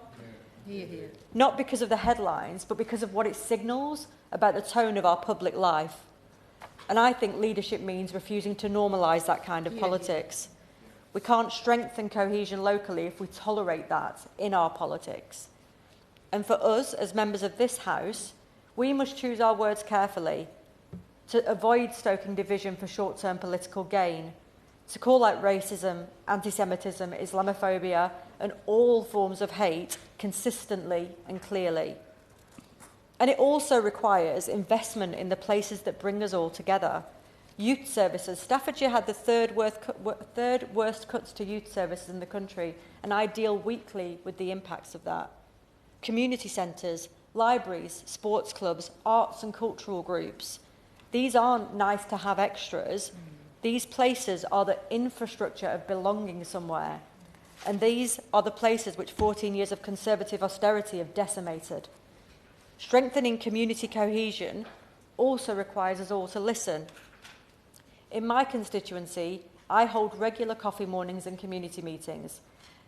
Not because of the headlines, but because of what it signals about the tone of our public life. And I think leadership means refusing to normalise that kind of politics. We can't strengthen cohesion locally if we tolerate that in our politics. And for us, as members of this House, we must choose our words carefully to avoid stoking division for short-term political gain, to call out racism, anti-Semitism, Islamophobia, and all forms of hate consistently and clearly. And it also requires investment in the places that bring us all together. Youth services. Staffordshire had the third worst cuts to youth services in the country, and I deal weekly with the impacts of that. Community centres, libraries, sports clubs, arts and cultural groups. These aren't nice to have extras. These places are the infrastructure of belonging somewhere. And these are the places which 14 years of Conservative austerity have decimated. Strengthening community cohesion also requires us all to listen. In my constituency, I hold regular coffee mornings and community meetings.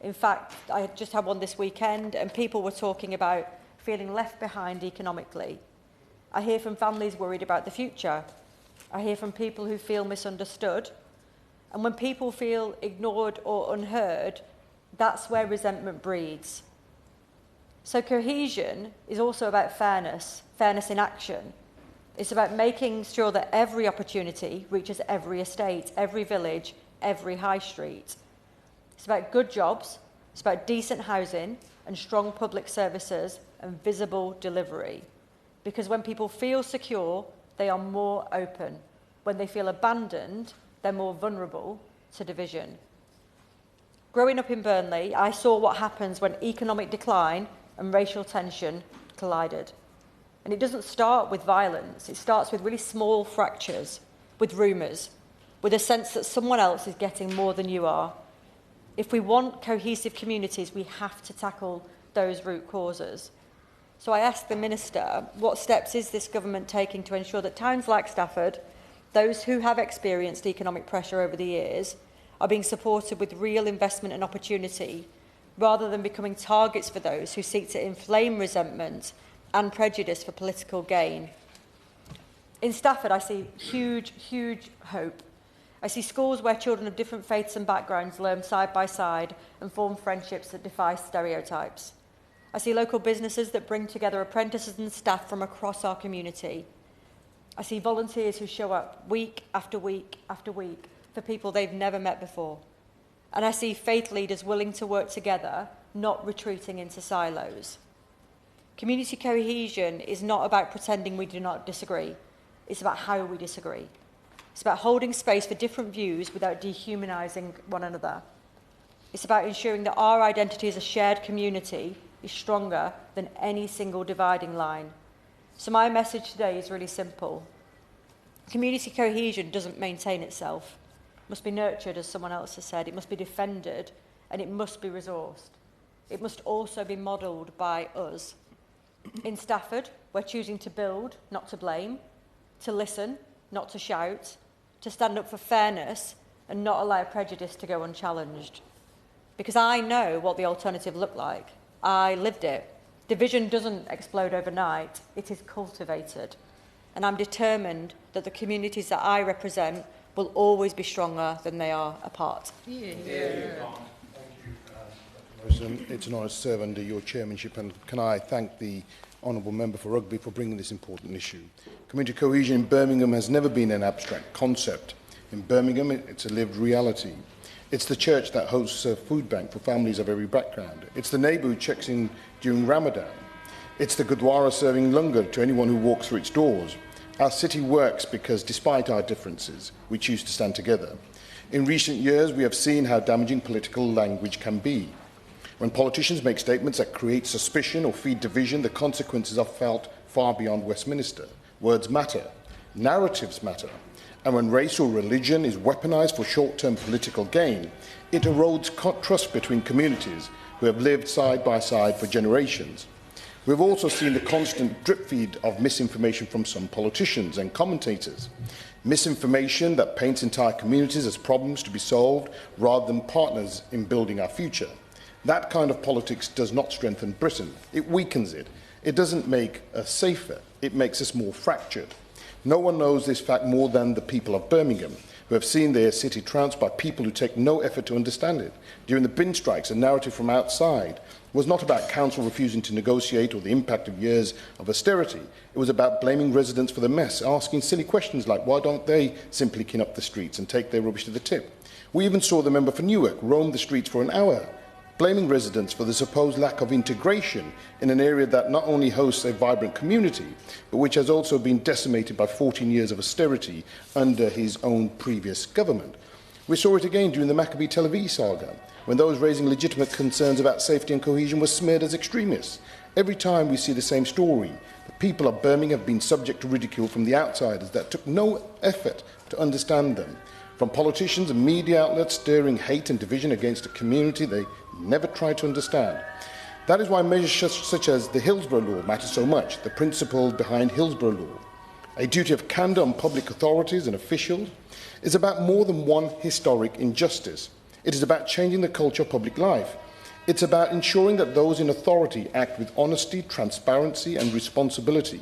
In fact, I just had one this weekend and people were talking about feeling left behind economically. I hear from families worried about the future. I hear from people who feel misunderstood. And when people feel ignored or unheard, that's where resentment breeds. So cohesion is also about fairness, fairness in action. It's about making sure that every opportunity reaches every estate, every village, every high street. It's about good jobs, it's about decent housing and strong public services and visible delivery. Because when people feel secure, they are more open. When they feel abandoned, they're more vulnerable to division. Growing up in Burnley, I saw what happens when economic decline and racial tension collided. And it doesn't start with violence, it starts with really small fractures, with rumours, with a sense that someone else is getting more than you are. If we want cohesive communities, we have to tackle those root causes. So I asked the Minister, what steps is this government taking to ensure that towns like Stafford, those who have experienced economic pressure over the years, are being supported with real investment and opportunity, rather than becoming targets for those who seek to inflame resentment and prejudice for political gain. In Stafford, I see huge, huge hope. I see schools where children of different faiths and backgrounds learn side by side and form friendships that defy stereotypes. I see local businesses that bring together apprentices and staff from across our community. I see volunteers who show up week after week after week for people they've never met before. And I see faith leaders willing to work together, not retreating into silos. Community cohesion is not about pretending we do not disagree. It's about how we disagree. It's about holding space for different views without dehumanising one another. It's about ensuring that our identity as a shared community is stronger than any single dividing line. So my message today is really simple. Community cohesion doesn't maintain itself. It must be nurtured, as someone else has said. It must be defended, and it must be resourced. It must also be modelled by us. In Stafford, we're choosing to build, not to blame, to listen, not to shout, to stand up for fairness and not allow prejudice to go unchallenged. Because I know what the alternative looked like. I lived it. Division doesn't explode overnight, it is cultivated. And I'm determined that the communities that I represent will always be stronger than they are apart. Thank you, it's an honour to serve under your chairmanship, and can I thank the Honourable Member for Rugby for bringing this important issue. Community cohesion in Birmingham has never been an abstract concept. In Birmingham, it's a lived reality. It's the church that hosts a food bank for families of every background. It's the neighbour who checks in during Ramadan. It's the Gurdwara serving langar to anyone who walks through its doors. Our city works because, despite our differences, we choose to stand together. In recent years, we have seen how damaging political language can be. When politicians make statements that create suspicion or feed division, the consequences are felt far beyond Westminster. Words matter. Narratives matter. And when race or religion is weaponized for short-term political gain, it erodes trust between communities who have lived side by side for generations. We've also seen the constant drip feed of misinformation from some politicians and commentators. Misinformation that paints entire communities as problems to be solved rather than partners in building our future. That kind of politics does not strengthen Britain. It weakens it. It doesn't make us safer. It makes us more fractured. No one knows this fact more than the people of Birmingham, who have seen their city trounced by people who take no effort to understand it. During the bin strikes, a narrative from outside was not about council refusing to negotiate or the impact of years of austerity. It was about blaming residents for the mess, asking silly questions like, why don't they simply clean up the streets and take their rubbish to the tip? We even saw the member for Newark roam the streets for an hour, blaming residents for the supposed lack of integration in an area that not only hosts a vibrant community, but which has also been decimated by 14 years of austerity under his own previous government. We saw it again during the Maccabee Tel Aviv saga, when those raising legitimate concerns about safety and cohesion were smeared as extremists. Every time we see the same story, the people of Birmingham have been subject to ridicule from the outsiders that took no effort to understand them. From politicians and media outlets stirring hate and division against a community they never tried to understand. That is why measures such as the Hillsborough Law matter so much, the principle behind Hillsborough Law. a duty of candour on public authorities and officials, is about more than one historic injustice. It is about changing the culture of public life. It's about ensuring that those in authority act with honesty, transparency and responsibility.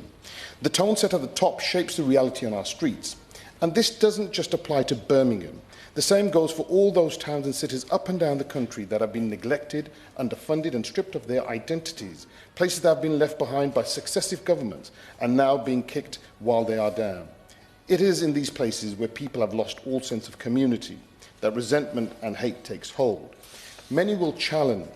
The tone set at the top shapes the reality on our streets. And this doesn't just apply to Birmingham. The same goes for all those towns and cities up and down the country that have been neglected, underfunded and stripped of their identities, places that have been left behind by successive governments and now being kicked while they are down. It is in these places where people have lost all sense of community that resentment and hate takes hold. Many will channel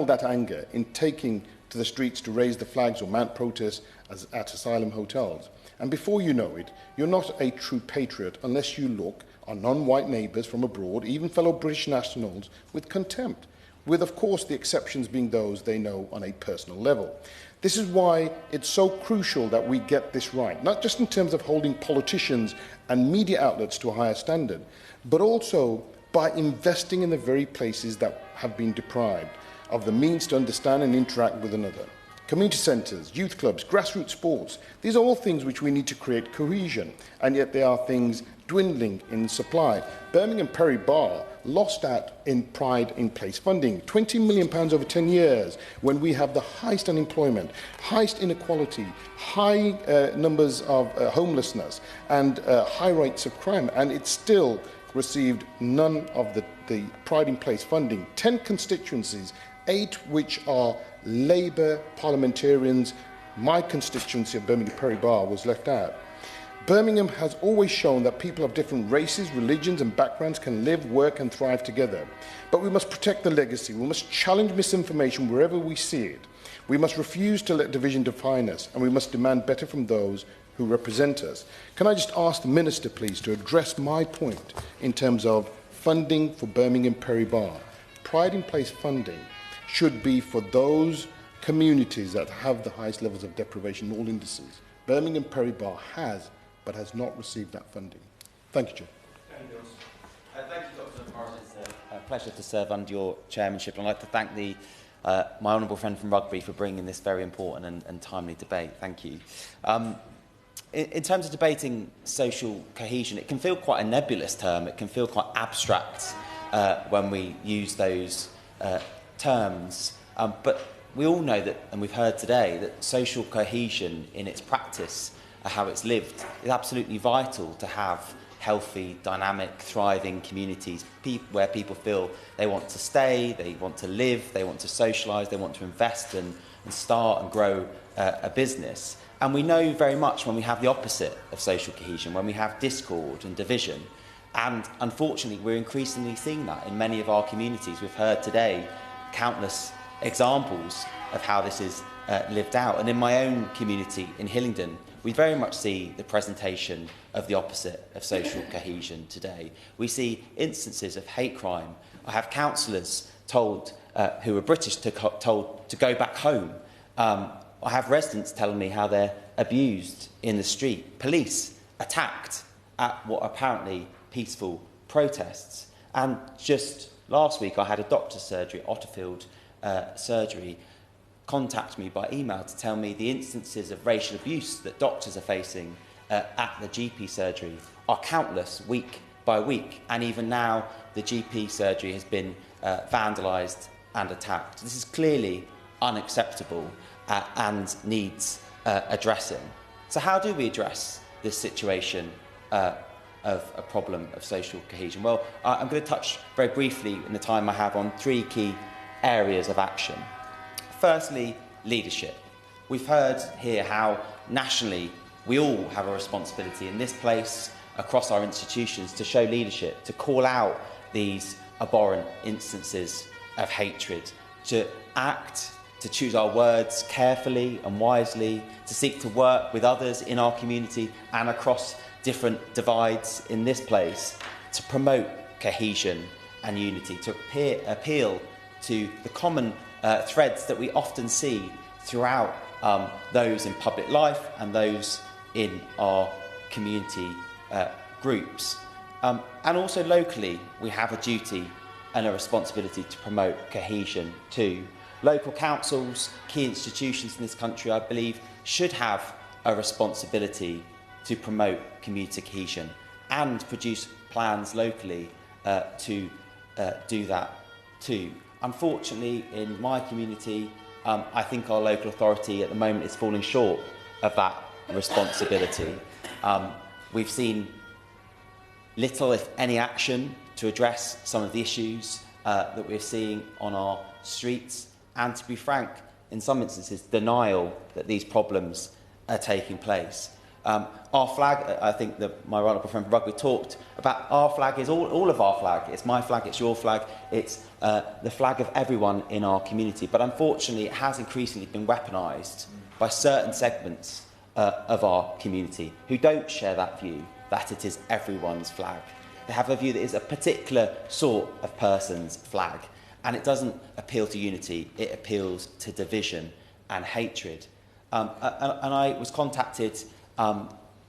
that anger in taking to the streets to raise the flags or mount protests at asylum hotels. And before you know it, you're not a true patriot unless you look on non-white neighbours from abroad, even fellow British nationals, with contempt, with, of course, the exceptions being those they know on a personal level. This is why it's so crucial that we get this right, not just in terms of holding politicians and media outlets to a higher standard, but also by investing in the very places that have been deprived of the means to understand and interact with another. Community centres, youth clubs, grassroots sports, these are all things which we need to create cohesion, and yet they are things dwindling in supply. Birmingham Perry Bar lost out in pride in place funding, £20 million over 10 years, when we have the highest unemployment, highest inequality, high numbers of homelessness, and high rates of crime, and it still received none of the pride in place funding. 10 constituencies, 8 which are Labour parliamentarians. My constituency of Birmingham Perry Bar was left out. Birmingham has always shown that people of different races, religions and backgrounds can live, work and thrive together. But we must protect the legacy. We must challenge misinformation wherever we see it. We must refuse to let division define us, and we must demand better from those who represent us. Can I just ask the Minister, please, to address my point in terms of funding for Birmingham Perry Bar? Pride in place funding should be for those communities that have the highest levels of deprivation in all indices. Birmingham Perry Bar has, but has not received that funding. Thank you, Chair. Thank you, Dr. Morris. It's a pleasure to serve under your chairmanship. I'd like to thank my honourable friend from Rugby for bringing this very important and timely debate. Thank you. In terms of debating social cohesion, it can feel quite a nebulous term. It can feel quite abstract when we use those terms. But we all know that, and we've heard today, that social cohesion in its practice, how it's lived, is absolutely vital to have healthy, dynamic, thriving communities where people feel they want to stay, they want to live, they want to socialise, they want to invest and start and grow a business. And we know very much when we have the opposite of social cohesion, when we have discord and division. And unfortunately, we're increasingly seeing that in many of our communities. We've heard today countless examples of how this is lived out. And in my own community in Hillingdon, we very much see the presentation of the opposite of social cohesion today. We see instances of hate crime. I have councillors told, who are British, told to go back home. I have residents telling me how they're abused in the street. Police attacked at what are apparently peaceful protests. And just last week, I had a doctor's surgery, Otterfield Surgery, contact me by email to tell me the instances of racial abuse that doctors are facing at the GP surgery are countless week by week. And even now, the GP surgery has been vandalised and attacked. This is clearly unacceptable and needs addressing. So how do we address this situation of a problem of social cohesion? Well, I'm going to touch very briefly in the time I have on 3 key areas of action. Firstly, leadership. We've heard here how nationally we all have a responsibility in this place, across our institutions, to show leadership, to call out these abhorrent instances of hatred, to act, to choose our words carefully and wisely, to seek to work with others in our community and across different divides in this place, to promote cohesion and unity, to appeal to the common threads that we often see throughout those in public life and those in our community groups. And also locally, we have a duty and a responsibility to promote cohesion too. Local councils, key institutions in this country, I believe, should have a responsibility to promote community cohesion and produce plans locally to do that too. Unfortunately, in my community, I think our local authority at the moment is falling short of that responsibility. We've seen little, if any, action to address some of the issues that we're seeing on our streets, and to be frank, in some instances, denial that these problems are taking place. Our flag, I think that my honourable friend from Rugby talked about, our flag is all of our flag. It's my flag, it's your flag, it's the flag of everyone in our community. But unfortunately, it has increasingly been weaponised by certain segments of our community who don't share that view, that it is everyone's flag. They have a view that it's a particular sort of person's flag, and it doesn't appeal to unity, it appeals to division and hatred. And I was contacted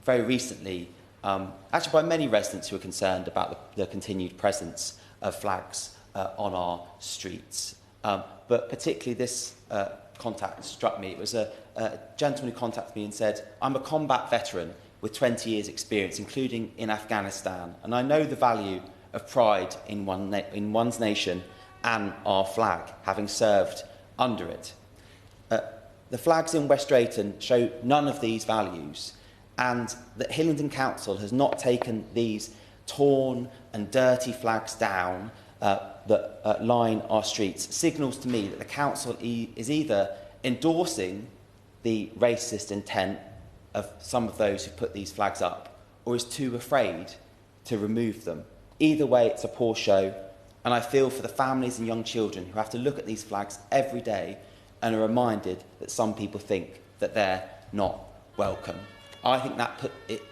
very recently, actually by many residents who are concerned about the continued presence of flags on our streets. But particularly this contact struck me. It was a gentleman who contacted me and said, I'm a combat veteran with 20 years' experience, including in Afghanistan, and I know the value of pride in one's nation and our flag, having served under it. The flags in West Drayton show none of these values, and that Hillingdon Council has not taken these torn and dirty flags down that line our streets signals to me that the council is either endorsing the racist intent of some of those who put these flags up, or is too afraid to remove them. Either way, it's a poor show, and I feel for the families and young children who have to look at these flags every day and are reminded that some people think that they're not welcome. I think that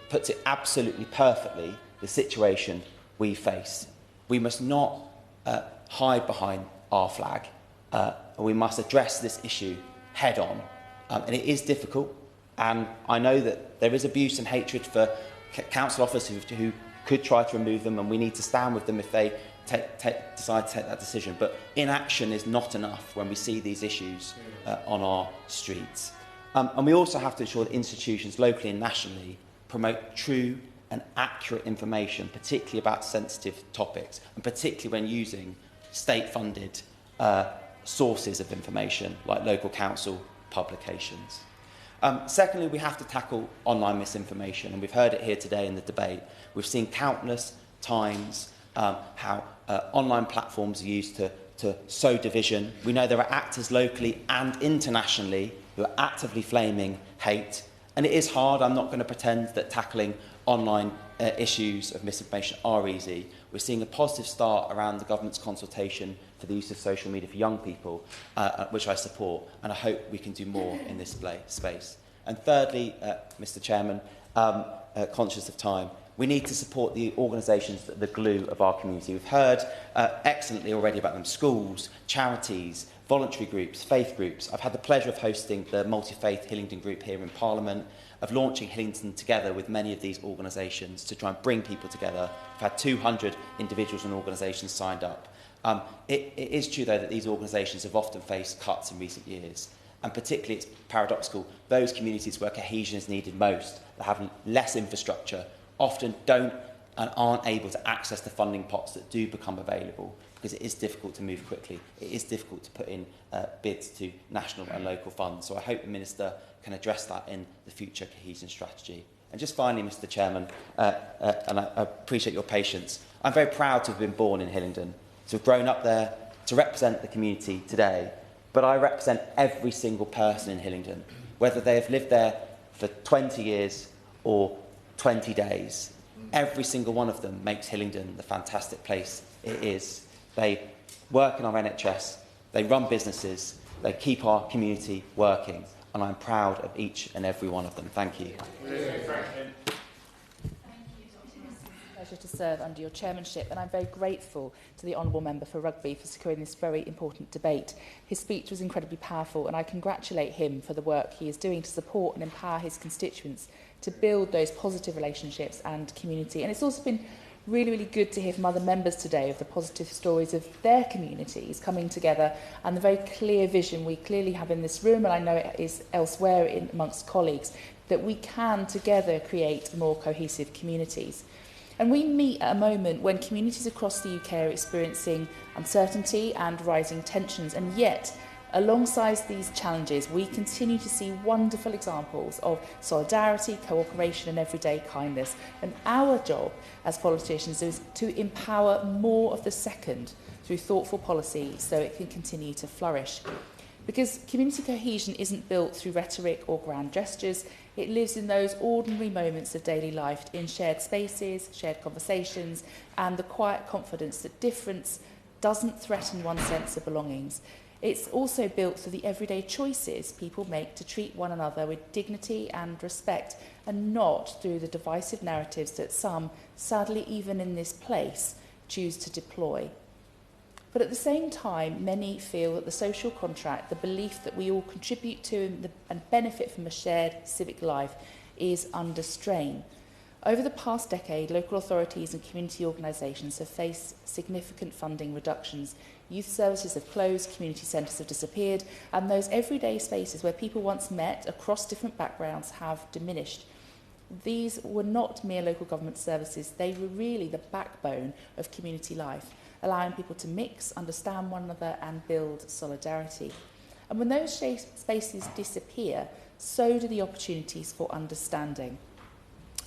puts it absolutely perfectly, the situation we face. We must not hide behind our flag. We must address this issue head on. And it is difficult, and I know that there is abuse and hatred for council officers who could try to remove them, and we need to stand with them if they decide to take that decision. But inaction is not enough when we see these issues on our streets. And we also have to ensure that institutions locally and nationally promote true and accurate information, particularly about sensitive topics, and particularly when using state-funded sources of information like local council publications. Secondly, we have to tackle online misinformation, and we've heard it here today in the debate. We've seen countless times how online platforms are used to sow division. We know there are actors locally and internationally who are actively flaming hate, and it is hard. I'm not going to pretend that tackling online issues of misinformation are easy. We're seeing a positive start around the government's consultation for the use of social media for young people, which I support, and I hope we can do more in this space. And thirdly, Mr. Chairman, conscious of time, we need to support the organisations that are the glue of our community. We've heard excellently already about them: schools, charities, voluntary groups, faith groups. I've had the pleasure of hosting the multi-faith Hillingdon group here in Parliament, of launching Hillingdon together with many of these organisations to try and bring people together. We've had 200 individuals and organisations signed up. It is true, though, that these organisations have often faced cuts in recent years. And particularly, it's paradoxical, those communities where cohesion is needed most, that have less infrastructure, often don't and aren't able to access the funding pots that do become available, because it is difficult to move quickly. It is difficult to put in bids to national and local funds. So I hope the Minister can address that in the future cohesion strategy. And just finally, Mr. Chairman, and I appreciate your patience, I'm very proud to have been born in Hillingdon, to have grown up there, to represent the community today. But I represent every single person in Hillingdon, whether they have lived there for 20 years or 20 days. Every single one of them makes Hillingdon the fantastic place it is. They work in our NHS, they run businesses, they keep our community working, and I'm proud of each and every one of them. Thank you. To serve under your chairmanship, and I'm very grateful to the Honourable Member for Rugby for securing this very important debate. His speech was incredibly powerful, and I congratulate him for the work he is doing to support and empower his constituents to build those positive relationships and community. And it's also been Really, really good to hear from other members today of the positive stories of their communities coming together and the very clear vision we clearly have in this room, and I know it is elsewhere amongst colleagues, that we can together create more cohesive communities. And we meet at a moment when communities across the UK are experiencing uncertainty and rising tensions, and yet alongside these challenges, we continue to see wonderful examples of solidarity, cooperation and everyday kindness. And our job as politicians is to empower more of the second through thoughtful policy so it can continue to flourish. Because community cohesion isn't built through rhetoric or grand gestures, it lives in those ordinary moments of daily life, in shared spaces, shared conversations, and the quiet confidence that difference doesn't threaten one's sense of belongings. It's also built through the everyday choices people make to treat one another with dignity and respect, and not through the divisive narratives that some, sadly even in this place, choose to deploy. But at the same time, many feel that the social contract, the belief that we all contribute to and benefit from a shared civic life, is under strain. Over the past decade, local authorities and community organisations have faced significant funding reductions. Youth services have closed, community centres have disappeared, and those everyday spaces where people once met across different backgrounds have diminished. These were not mere local government services, they were really the backbone of community life, allowing people to mix, understand one another and build solidarity. And when those spaces disappear, so do the opportunities for understanding.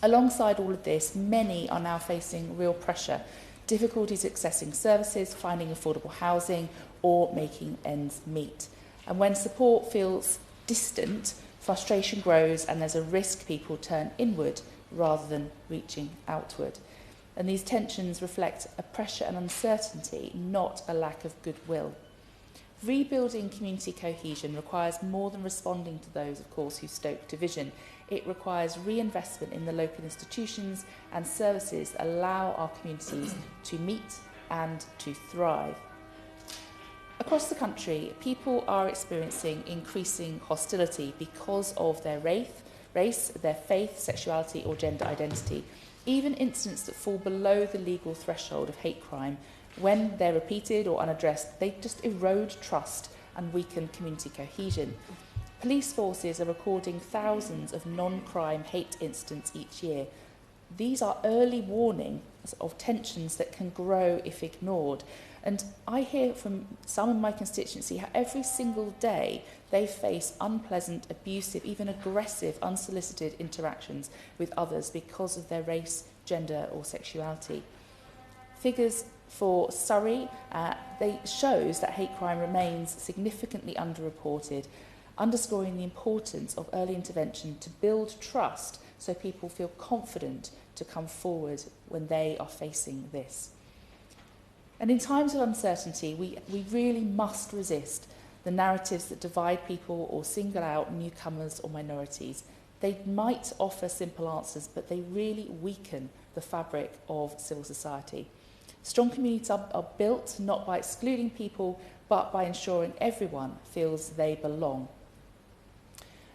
Alongside all of this, many are now facing real pressure, difficulties accessing services, finding affordable housing or making ends meet. And when support feels distant, frustration grows and there's a risk people turn inward rather than reaching outward. And these tensions reflect a pressure and uncertainty, not a lack of goodwill. Rebuilding community cohesion requires more than responding to those, of course, who stoke division. It requires reinvestment in the local institutions and services that allow our communities to meet and to thrive. Across the country, people are experiencing increasing hostility because of their race, their faith, sexuality or gender identity. Even incidents that fall below the legal threshold of hate crime, when they're repeated or unaddressed, they just erode trust and weaken community cohesion. Police forces are recording thousands of non-crime hate incidents each year. These are early warnings of tensions that can grow if ignored. And I hear from some in my constituency how every single day they face unpleasant, abusive, even aggressive, unsolicited interactions with others because of their race, gender or sexuality. Figures for Surrey, they shows that hate crime remains significantly underreported, underscoring the importance of early intervention to build trust so people feel confident to come forward when they are facing this. And in times of uncertainty, we really must resist the narratives that divide people or single out newcomers or minorities. They might offer simple answers, but they really weaken the fabric of civil society. Strong communities are built not by excluding people, but by ensuring everyone feels they belong.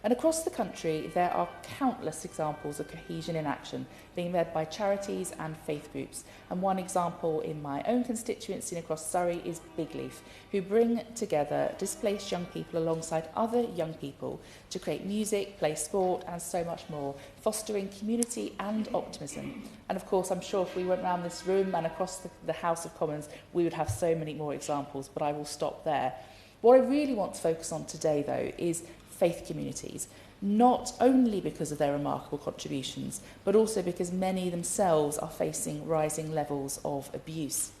And across the country, there are countless examples of cohesion in action being led by charities and faith groups. And one example in my own constituency and across Surrey is Big Leaf, who bring together displaced young people alongside other young people to create music, play sport and so much more, fostering community and optimism. And of course, I'm sure if we went around this room and across the House of Commons, we would have so many more examples, but I will stop there. What I really want to focus on today, though, is faith communities, not only because of their remarkable contributions, but also because many themselves are facing rising levels of abuse.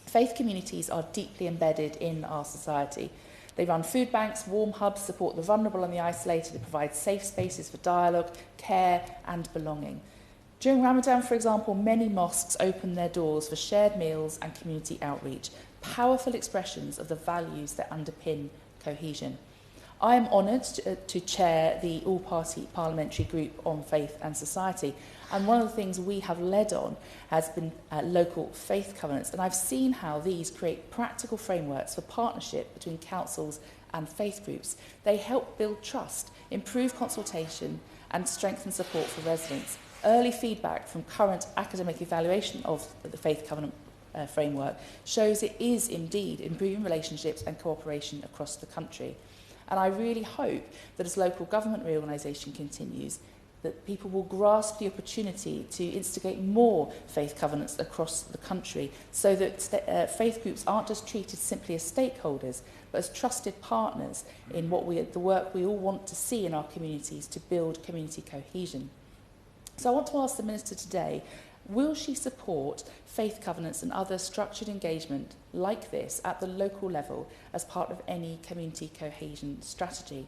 Faith communities are deeply embedded in our society. They run food banks, warm hubs, support the vulnerable and the isolated, they provide safe spaces for dialogue, care and belonging. During Ramadan, for example, many mosques open their doors for shared meals and community outreach, powerful expressions of the values that underpin cohesion. I am honoured to chair the all-party parliamentary group on faith and society, and one of the things we have led on has been local faith covenants, and I've seen how these create practical frameworks for partnership between councils and faith groups. They help build trust, improve consultation and strengthen support for residents. Early feedback from current academic evaluation of the Faith Covenant framework shows it is indeed improving relationships and cooperation across the country. And I really hope that as local government reorganisation continues, that people will grasp the opportunity to instigate more faith covenants across the country, so that faith groups aren't just treated simply as stakeholders, but as trusted partners in the work we all want to see in our communities to build community cohesion. So I want to ask the Minister today, will she support faith covenants and other structured engagement like this at the local level as part of any community cohesion strategy?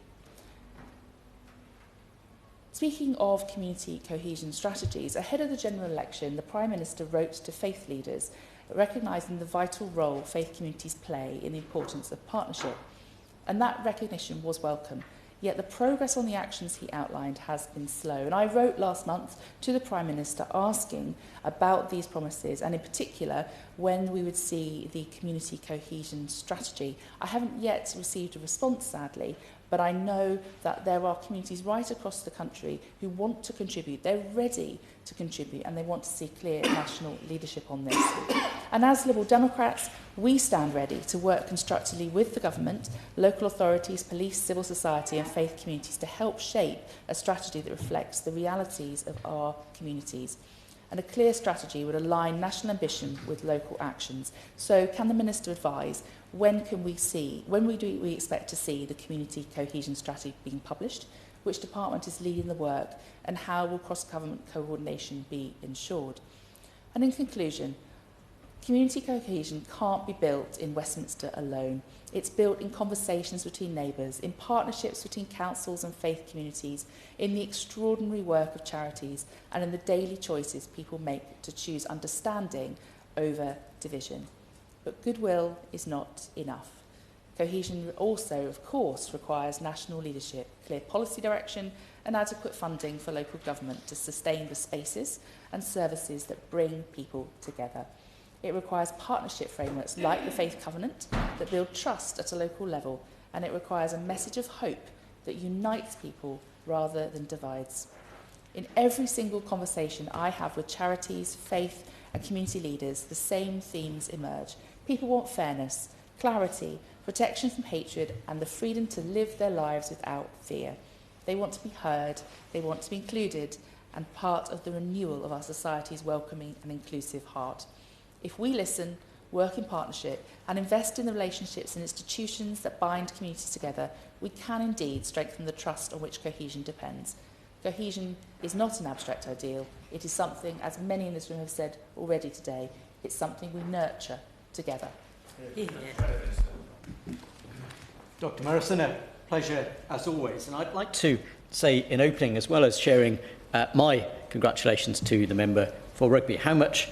Speaking of community cohesion strategies, ahead of the general election, the Prime Minister wrote to faith leaders recognising the vital role faith communities play in the importance of partnership. And that recognition was welcome. Yet the progress on the actions he outlined has been slow. And I wrote last month to the Prime Minister asking about these promises, and in particular, when we would see the community cohesion strategy. I haven't yet received a response, sadly, but I know that there are communities right across the country who want to contribute. They're ready to contribute, and they want to see clear national leadership on this. And as Liberal Democrats, we stand ready to work constructively with the government, local authorities, police, civil society and faith communities to help shape a strategy that reflects the realities of our communities. And a clear strategy would align national ambition with local actions. So can the Minister advise, when do we expect to see the community cohesion strategy being published? Which department is leading the work? And how will cross-government coordination be ensured? And in conclusion, community cohesion can't be built in Westminster alone. It's built in conversations between neighbours, in partnerships between councils and faith communities, in the extraordinary work of charities, and in the daily choices people make to choose understanding over division. But goodwill is not enough. Cohesion also, of course, requires national leadership, clear policy direction and adequate funding for local government to sustain the spaces and services that bring people together. It requires partnership frameworks like the Faith Covenant that build trust at a local level, and it requires a message of hope that unites people rather than divides. In every single conversation I have with charities, faith and community leaders, the same themes emerge. People want fairness, clarity, protection from hatred and the freedom to live their lives without fear. They want to be heard, they want to be included and part of the renewal of our society's welcoming and inclusive heart. If we listen, work in partnership and invest in the relationships and institutions that bind communities together, we can indeed strengthen the trust on which cohesion depends. Cohesion is not an abstract ideal. It is something, as many in this room have said already today, it's something we nurture together. Yeah. Dr. Morrison, a pleasure as always. And I'd like to say in opening, as well as sharing my congratulations to the member for Rugby, how much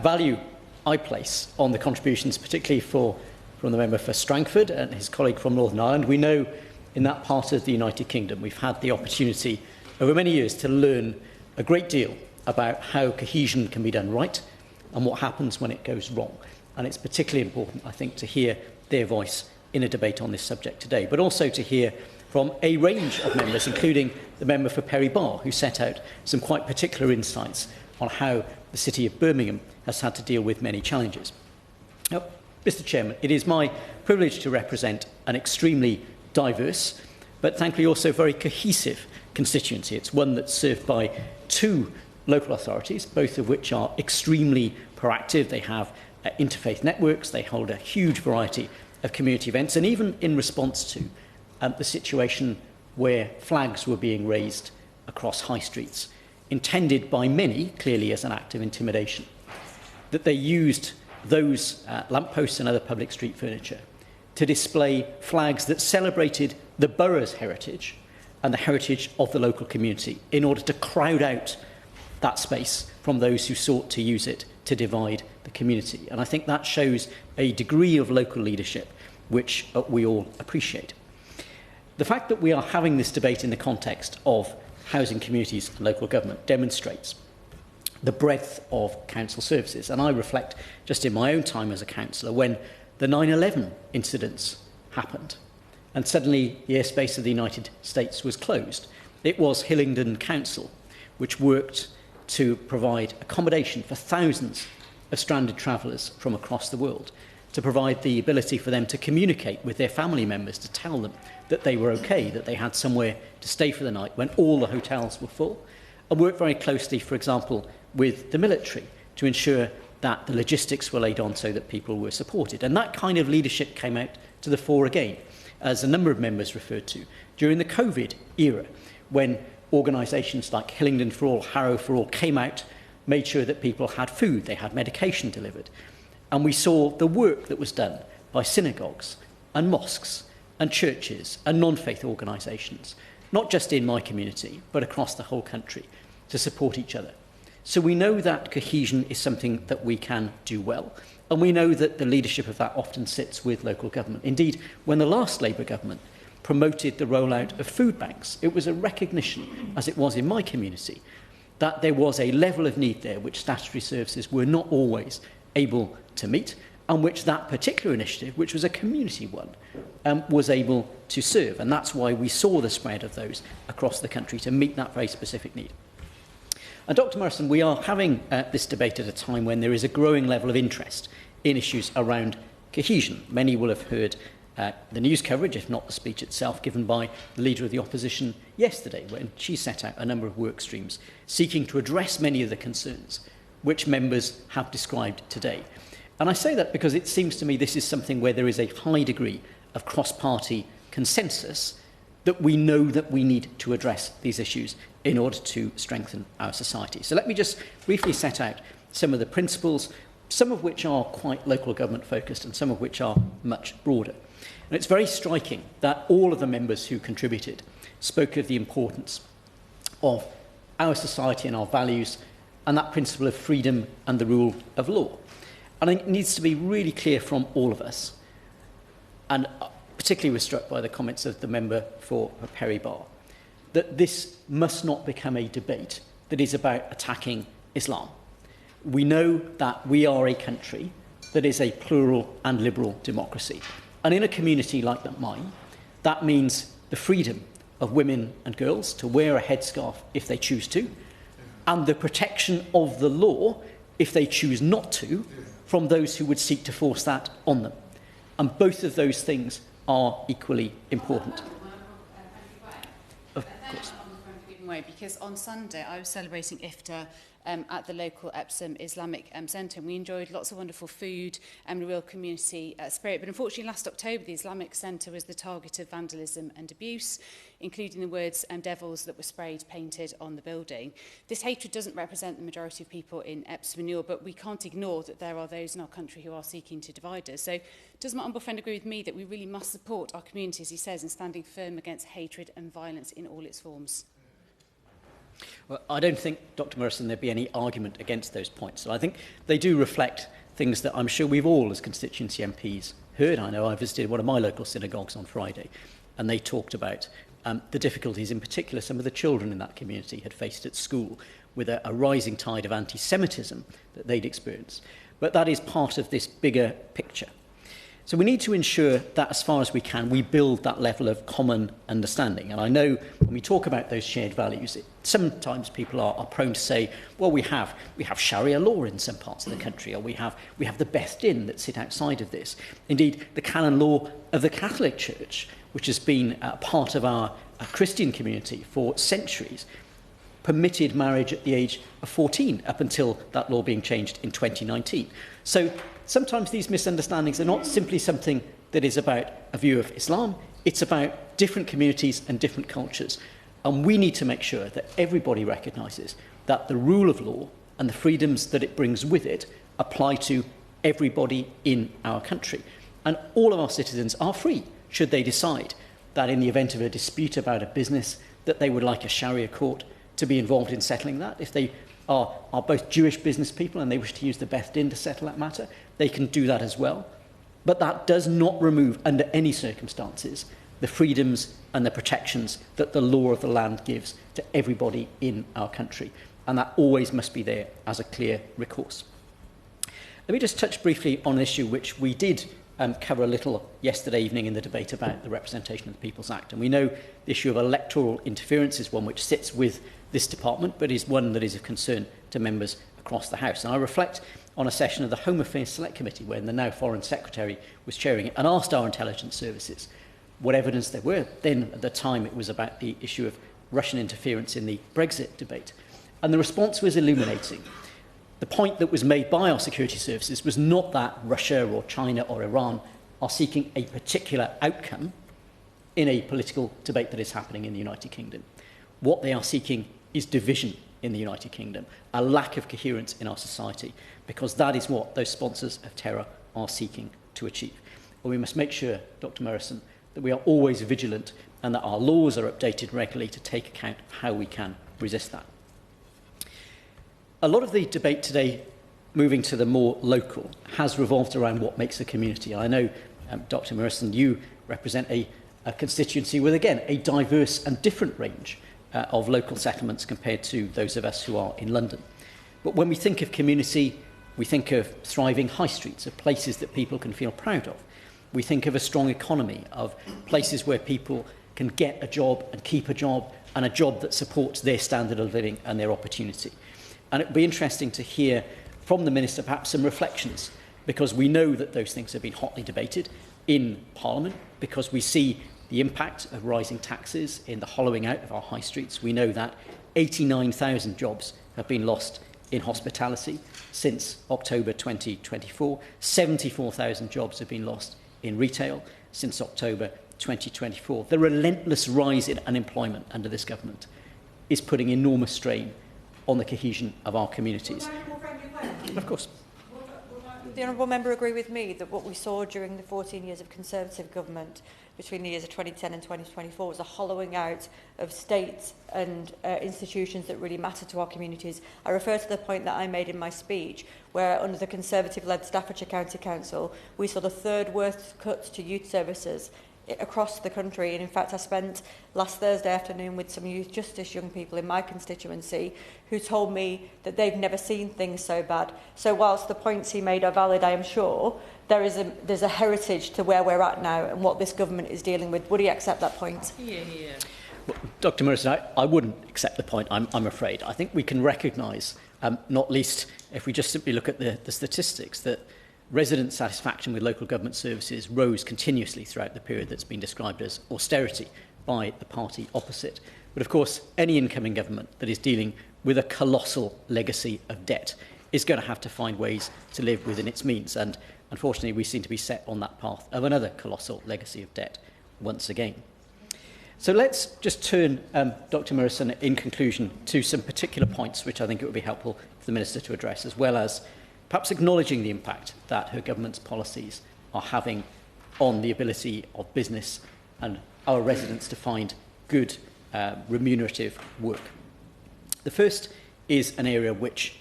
value I place on the contributions, particularly from the member for Strangford and his colleague from Northern Ireland. We know in that part of the United Kingdom we've had the opportunity over many years to learn a great deal about how cohesion can be done right and what happens when it goes wrong. And it's particularly important, I think, to hear their voice in a debate on this subject today, but also to hear from a range of members, including the member for Perry Barr, who set out some quite particular insights on how the city of Birmingham has had to deal with many challenges. Now, Mr. Chairman, it is my privilege to represent an extremely diverse, but thankfully also very cohesive constituency. It's one that's served by two local authorities, both of which are extremely proactive. They have interfaith networks, they hold a huge variety of community events, and even in response to the situation where flags were being raised across high streets, intended by many, clearly as an act of intimidation, that they used those lampposts and other public street furniture to display flags that celebrated the borough's heritage and the heritage of the local community in order to crowd out that space from those who sought to use it to divide the community. And I think that shows a degree of local leadership which we all appreciate. The fact that we are having this debate in the context of housing communities and local government demonstrates the breadth of council services. And I reflect just in my own time as a councillor when the 9/11 incidents happened and suddenly the airspace of the United States was closed. It was Hillingdon Council which worked to provide accommodation for thousands of stranded travellers from across the world, to provide the ability for them to communicate with their family members, to tell them that they were okay, that they had somewhere to stay for the night when all the hotels were full, and work very closely, for example, with the military to ensure that the logistics were laid on so that people were supported. And that kind of leadership came out to the fore again, as a number of members referred to, during the COVID era, when organisations like Hillingdon for All, Harrow for All came out, made sure that people had food, they had medication delivered. And we saw the work that was done by synagogues and mosques and churches and non-faith organisations, not just in my community, but across the whole country, to support each other. So we know that cohesion is something that we can do well. And we know that the leadership of that often sits with local government. Indeed, when the last Labour government promoted the rollout of food banks, it was a recognition, as it was in my community, that there was a level of need there which statutory services were not always able to meet, and which that particular initiative, which was a community one, was able to serve. And that's why we saw the spread of those across the country to meet that very specific need. And Dr. Morrison, we are having this debate at a time when there is a growing level of interest in issues around cohesion. Many will have heard the news coverage, if not the speech itself, given by the Leader of the Opposition yesterday, when she set out a number of work streams seeking to address many of the concerns which members have described today. And I say that because it seems to me this is something where there is a high degree of cross-party consensus that we know that we need to address these issues in order to strengthen our society. So let me just briefly set out some of the principles, some of which are quite local government focused and some of which are much broader. And it's very striking that all of the members who contributed spoke of the importance of our society and our values and that principle of freedom and the rule of law. And I think it needs to be really clear from all of us, and particularly was struck by the comments of the member for Perry Barr, that this must not become a debate that is about attacking Islam. We know that we are a country that is a plural and liberal democracy. And in a community like mine, that means the freedom of women and girls to wear a headscarf if they choose to, and the protection of the law, if they choose not to, from those who would seek to force that on them. And both of those things are equally important. Of course. Because on Sunday I was celebrating Iftar at the local Epsom Islamic Centre, and we enjoyed lots of wonderful food and a real community spirit. But unfortunately last October the Islamic Centre was the target of vandalism and abuse, including the words devils that were sprayed painted on the building. This hatred doesn't represent the majority of people in Epsom and Ewell, but we can't ignore that there are those in our country who are seeking to divide us. So does my honourable friend agree with me that we really must support our community, as he says, in standing firm against hatred and violence in all its forms? Well, I don't think, Dr. Morrison, there'd be any argument against those points. So I think they do reflect things that I'm sure we've all, as constituency MPs, heard. I know I visited one of my local synagogues on Friday, and they talked about the difficulties, in particular, some of the children in that community had faced at school with a rising tide of anti-Semitism that they'd experienced. But that is part of this bigger picture. So we need to ensure that, as far as we can, we build that level of common understanding. And I know when we talk about those shared values, sometimes people are prone to say, well, we have Sharia law in some parts of the country, or we have the Beth Din that sit outside of this. Indeed, the canon law of the Catholic Church, which has been part of our Christian community for centuries, permitted marriage at the age of 14, up until that law being changed in 2019. So sometimes these misunderstandings are not simply something that is about a view of Islam, it's about different communities and different cultures. And we need to make sure that everybody recognises that the rule of law and the freedoms that it brings with it apply to everybody in our country. And all of our citizens are free, should they decide that in the event of a dispute about a business, that they would like a Sharia court to be involved in settling that. If they are both Jewish business people and they wish to use the Beth Din to settle that matter, they can do that as well. But that does not remove, under any circumstances, the freedoms and the protections that the law of the land gives to everybody in our country. And that always must be there as a clear recourse. Let me just touch briefly on an issue which we did cover a little yesterday evening in the debate about the Representation of the People's Act. And we know the issue of electoral interference is one which sits with this department, but is one that is of concern to members across the House. And I reflect on a session of the Home Affairs Select Committee when the now Foreign Secretary was chairing it and asked our intelligence services what evidence there were. Then, at the time, it was about the issue of Russian interference in the Brexit debate. And the response was illuminating. The point that was made by our security services was not that Russia or China or Iran are seeking a particular outcome in a political debate that is happening in the United Kingdom. What they are seeking is division in the United Kingdom, a lack of coherence in our society, because that is what those sponsors of terror are seeking to achieve. But we must make sure, Dr. Morrison, that we are always vigilant and that our laws are updated regularly to take account of how we can resist that. A lot of the debate today, moving to the more local, has revolved around what makes a community. I know, Dr. Morrison, you represent a constituency with, again, a diverse and different range of local settlements compared to those of us who are in London. But when we think of community, we think of thriving high streets, of places that people can feel proud of. We think of a strong economy, of places where people can get a job and keep a job, and a job that supports their standard of living and their opportunity. And it would be interesting to hear from the Minister perhaps some reflections, because we know that those things have been hotly debated in Parliament, because we see the impact of rising taxes in the hollowing out of our high streets. We know that 89,000 jobs have been lost in hospitality since October 2024. 74,000 jobs have been lost in retail since October 2024. The relentless rise in unemployment under this government is putting enormous strain on the cohesion of our communities. Of course. Would the Honourable Member agree with me that what we saw during the 14 years of Conservative government between the years of 2010 and 2024 was a hollowing out of states and institutions that really matter to our communities? I refer to the point that I made in my speech, where under the Conservative-led Staffordshire County Council, we saw the third worst cuts to youth services across the country. And in fact, I spent last Thursday afternoon with some youth justice young people in my constituency who told me that they've never seen things so bad. So whilst the points he made are valid, I am sure, there's a heritage to where we're at now and what this government is dealing with. Would he accept that point? Yeah. Well, Dr. Morrison, I wouldn't accept the point, I'm afraid. I think we can recognise, not least if we just simply look at the statistics, that resident satisfaction with local government services rose continuously throughout the period that's been described as austerity by the party opposite. But of course, any incoming government that is dealing with a colossal legacy of debt is going to have to find ways to live within its means. And unfortunately, we seem to be set on that path of another colossal legacy of debt once again. So let's just turn, Dr. Morrison, in conclusion, to some particular points which I think it would be helpful for the Minister to address, as well as perhaps acknowledging the impact that her government's policies are having on the ability of business and our residents to find good, remunerative work. The first is an area which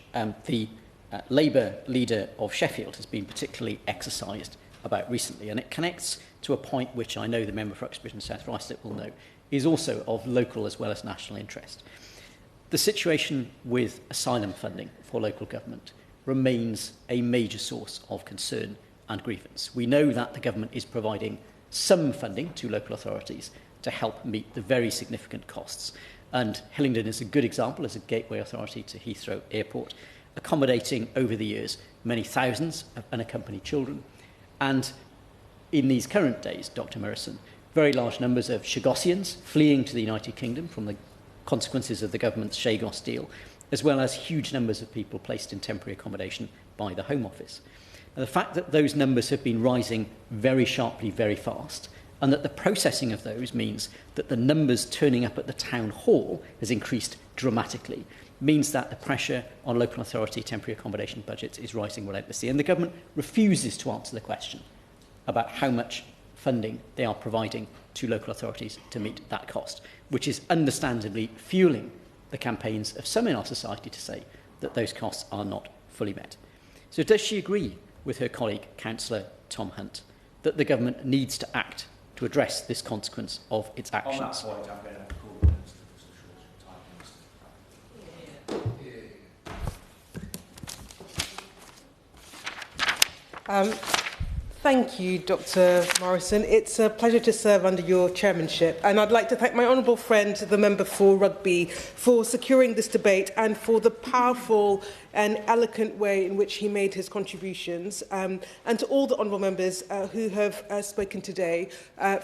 the Labour leader of Sheffield has been particularly exercised about recently, and it connects to a point which I know the member for Uxbridge and South Ruislip will know is also of local as well as national interest. The situation with asylum funding for local government remains a major source of concern and grievance. We know that the government is providing some funding to local authorities to help meet the very significant costs. And Hillingdon is a good example as a gateway authority to Heathrow Airport, accommodating over the years many thousands of unaccompanied children. And in these current days, Dr. Morrison, very large numbers of Chagossians fleeing to the United Kingdom from the consequences of the government's Chagos deal, as well as huge numbers of people placed in temporary accommodation by the Home Office. And the fact that those numbers have been rising very sharply, very fast, and that the processing of those means that the numbers turning up at the town hall has increased dramatically, means that the pressure on local authority temporary accommodation budgets is rising relentlessly. And the government refuses to answer the question about how much funding they are providing to local authorities to meet that cost, which is understandably fueling the campaigns of some in our society to say that those costs are not fully met. So does she agree with her colleague, Councillor Tom Hunt, that the government needs to act to address this consequence of its actions? On that point, I'm going to have to call the Minister for the short time. Thank you, Dr Morrison. It's a pleasure to serve under your chairmanship, and I'd like to thank my honourable friend, the member for Rugby, for securing this debate and for the powerful and eloquent way in which he made his contributions, and to all the honourable members who have spoken today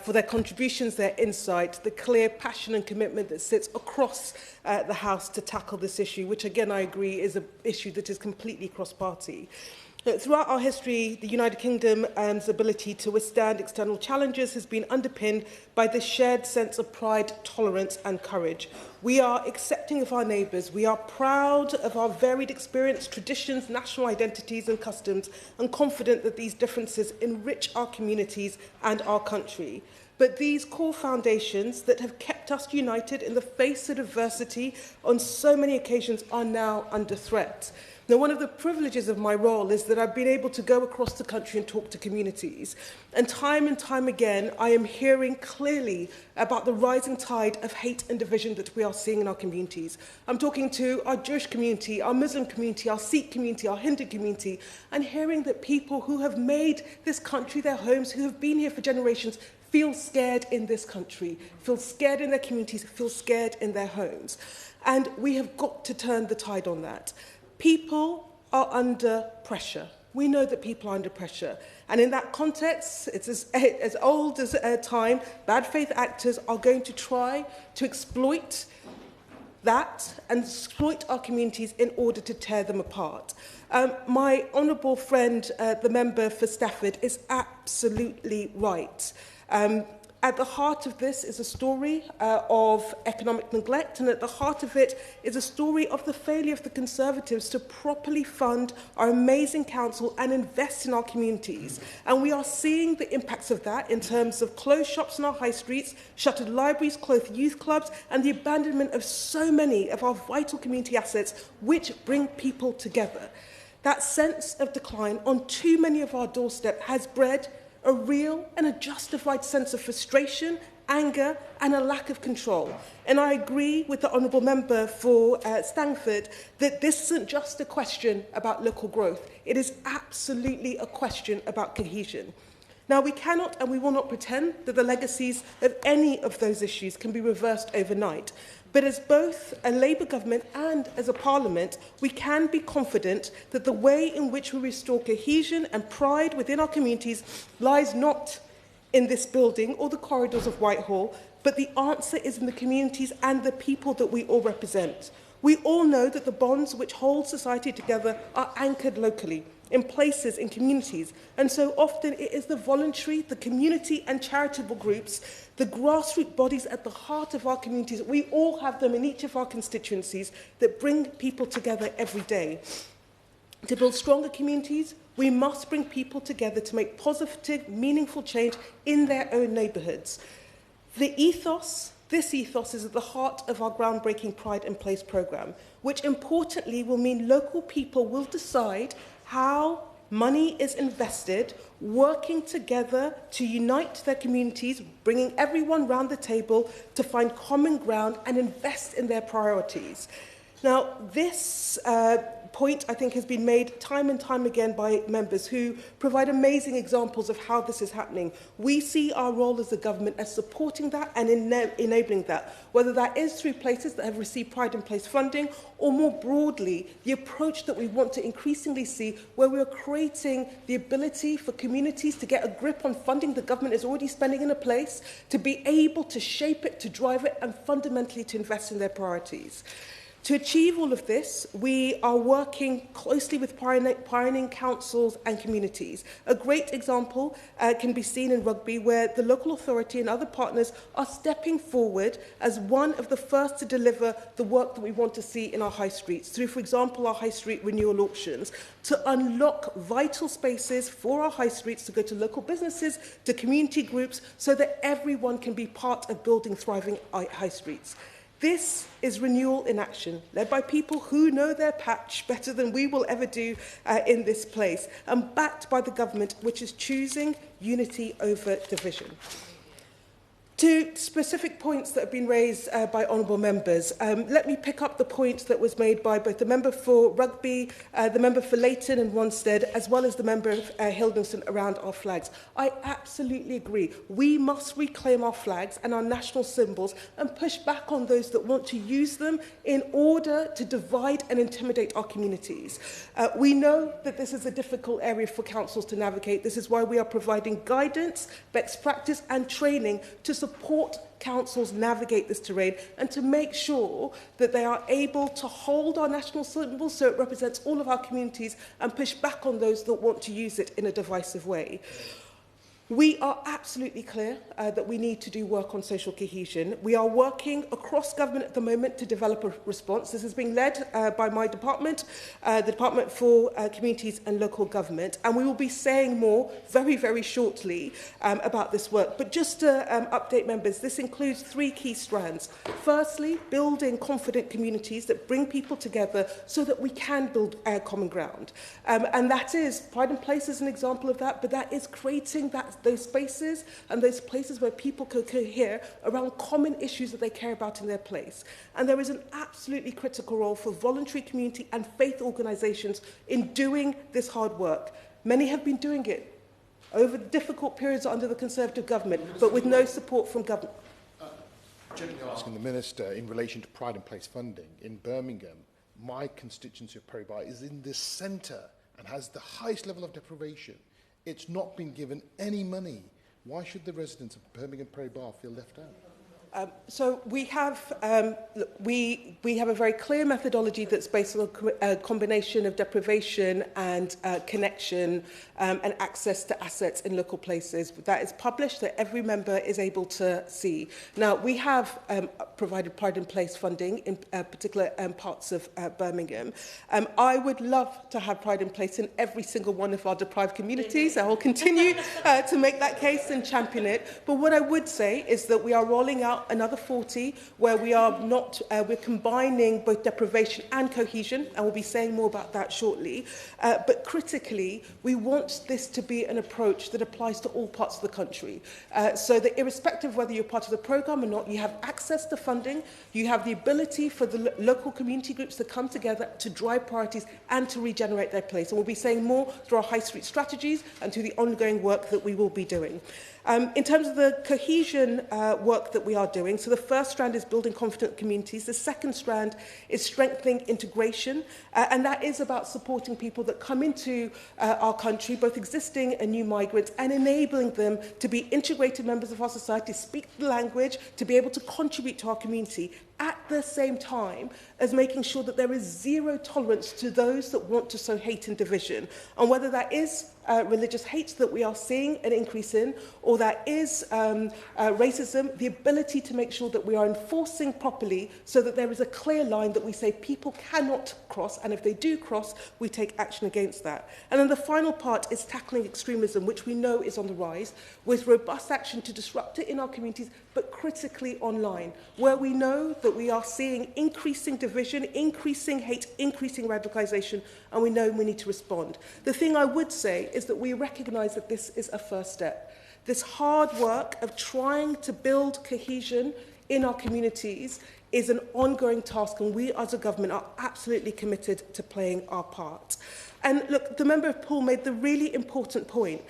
for their contributions, their insight, the clear passion and commitment that sits across the House to tackle this issue, which again I agree is an issue that is completely cross-party. Throughout our history, the United Kingdom's ability to withstand external challenges has been underpinned by this shared sense of pride, tolerance and courage. We are accepting of our neighbours. We are proud of our varied experience, traditions, national identities and customs, and confident that these differences enrich our communities and our country. But these core foundations that have kept us united in the face of adversity on so many occasions are now under threat. Now, one of the privileges of my role is that I've been able to go across the country and talk to communities. And time again, I am hearing clearly about the rising tide of hate and division that we are seeing in our communities. I'm talking to our Jewish community, our Muslim community, our Sikh community, our Hindu community, and hearing that people who have made this country their homes, who have been here for generations, feel scared in this country, feel scared in their communities, feel scared in their homes. And we have got to turn the tide on that. People are under pressure. We know that people are under pressure. And in that context, it's as old as time, bad faith actors are going to try to exploit that and exploit our communities in order to tear them apart. My honourable friend, the member for Stafford, is absolutely right. At the heart of this is a story of economic neglect, and at the heart of it is a story of the failure of the Conservatives to properly fund our amazing council and invest in our communities. And we are seeing the impacts of that in terms of closed shops in our high streets, shuttered libraries, closed youth clubs, and the abandonment of so many of our vital community assets which bring people together. That sense of decline on too many of our doorsteps has bred a real and a justified sense of frustration, anger and a lack of control. And I agree with the honourable member for Stafford that this isn't just a question about local growth. It is absolutely a question about cohesion. Now, we cannot and we will not pretend that the legacies of any of those issues can be reversed overnight. But as both a Labour government and as a parliament, we can be confident that the way in which we restore cohesion and pride within our communities lies not in this building or the corridors of Whitehall, but the answer is in the communities and the people that we all represent. We all know that the bonds which hold society together are anchored locally, in places, in communities, and so often it is the voluntary, the community and charitable groups, the grassroots bodies at the heart of our communities, we all have them in each of our constituencies, that bring people together every day. To build stronger communities, we must bring people together to make positive, meaningful change in their own neighbourhoods. This ethos is at the heart of our groundbreaking Pride in Place programme, which importantly will mean local people will decide how money is invested, working together to unite their communities, bringing everyone round the table to find common ground and invest in their priorities. Now, this point, I think, has been made time and time again by members who provide amazing examples of how this is happening. We see our role as a government as supporting that and enabling that, whether that is through places that have received Pride in Place funding, or more broadly, the approach that we want to increasingly see, where we are creating the ability for communities to get a grip on funding the government is already spending in a place, to be able to shape it, to drive it, and fundamentally to invest in their priorities. To achieve all of this, we are working closely with pioneering councils and communities. A great example can be seen in Rugby, where the local authority and other partners are stepping forward as one of the first to deliver the work that we want to see in our high streets, through, for example, our high street renewal auctions, to unlock vital spaces for our high streets to go to local businesses, to community groups, so that everyone can be part of building thriving high streets. This is renewal in action, led by people who know their patch better than we will ever do in this place, and backed by the government, which is choosing unity over division. To specific points that have been raised by honourable members, let me pick up the point that was made by both the member for Rugby, the member for Leighton and Wanstead, as well as the member of Hildington around our flags. I absolutely agree. We must reclaim our flags and our national symbols and push back on those that want to use them in order to divide and intimidate our communities. We know that this is a difficult area for councils to navigate. This is why we are providing guidance, best practice and training to support councils navigate this terrain and to make sure that they are able to hold our national symbols so it represents all of our communities and push back on those that want to use it in a divisive way. We are absolutely clear that we need to do work on social cohesion. We are working across government at the moment to develop a response. This is being led by my department, the Department for Communities and Local Government, and we will be saying more very, very shortly about this work. But just to update members, this includes 3 key strands. Firstly, building confident communities that bring people together so that we can build common ground. And that is, Pride and Place is an example of that, but that is creating those spaces and those places where people can cohere around common issues that they care about in their place. And there is an absolutely critical role for voluntary community and faith organisations in doing this hard work. Many have been doing it over difficult periods under the Conservative government, but with no support from government. Asking the Minister in relation to Pride and Place funding in Birmingham, my constituency of Perry Bar is in the centre and has the highest level of deprivation. It's not been given any money. Why should the residents of Birmingham Perry Bar feel left out? So we have we have a very clear methodology that's based on a combination of deprivation and connection and access to assets in local places. That is published that every member is able to see. Now, we have provided Pride and Place funding in particular parts of Birmingham. I would love to have Pride and Place in every single one of our deprived communities. I will continue to make that case and champion it. But what I would say is that we are rolling out another 40 where we are not, we're combining both deprivation and cohesion, and we'll be saying more about that shortly. But critically, we want this to be an approach that applies to all parts of the country. So that irrespective of whether you're part of the programme or not, you have access to funding, you have the ability for the local community groups to come together to drive priorities and to regenerate their place. And we'll be saying more through our high street strategies and through the ongoing work that we will be doing. In terms of the cohesion work that we are doing, so the first strand is building confident communities. The second strand is strengthening integration, and that is about supporting people that come into our country, both existing and new migrants, and enabling them to be integrated members of our society, speak the language, to be able to contribute to our community, at the same time as making sure that there is zero tolerance to those that want to sow hate and division. And whether that is religious hate that we are seeing an increase in, or that is racism, the ability to make sure that we are enforcing properly so that there is a clear line that we say people cannot cross, and if they do cross, we take action against that. And then the final part is tackling extremism, which we know is on the rise, with robust action to disrupt it in our communities, but critically online, where we know that we are seeing increasing division, increasing hate, increasing radicalisation, and we know we need to respond. The thing I would say is that we recognise that this is a first step. This hard work of trying to build cohesion in our communities is an ongoing task, and we as a government are absolutely committed to playing our part. And look, the member of Poole made the really important point.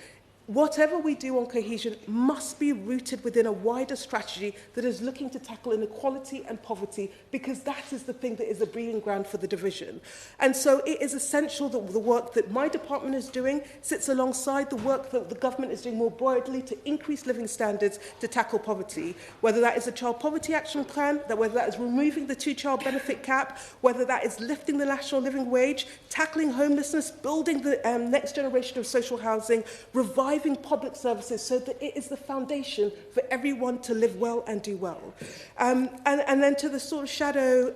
Whatever we do on cohesion must be rooted within a wider strategy that is looking to tackle inequality and poverty, because that is the thing that is the breeding ground for the division. And so it is essential that the work that my department is doing sits alongside the work that the government is doing more broadly to increase living standards to tackle poverty, whether that is a child poverty action plan, whether that is removing the 2-child benefit cap, whether that is lifting the national living wage, tackling homelessness, building the next generation of social housing, reviving public services so that it is the foundation for everyone to live well and do well. And then to the sort of shadow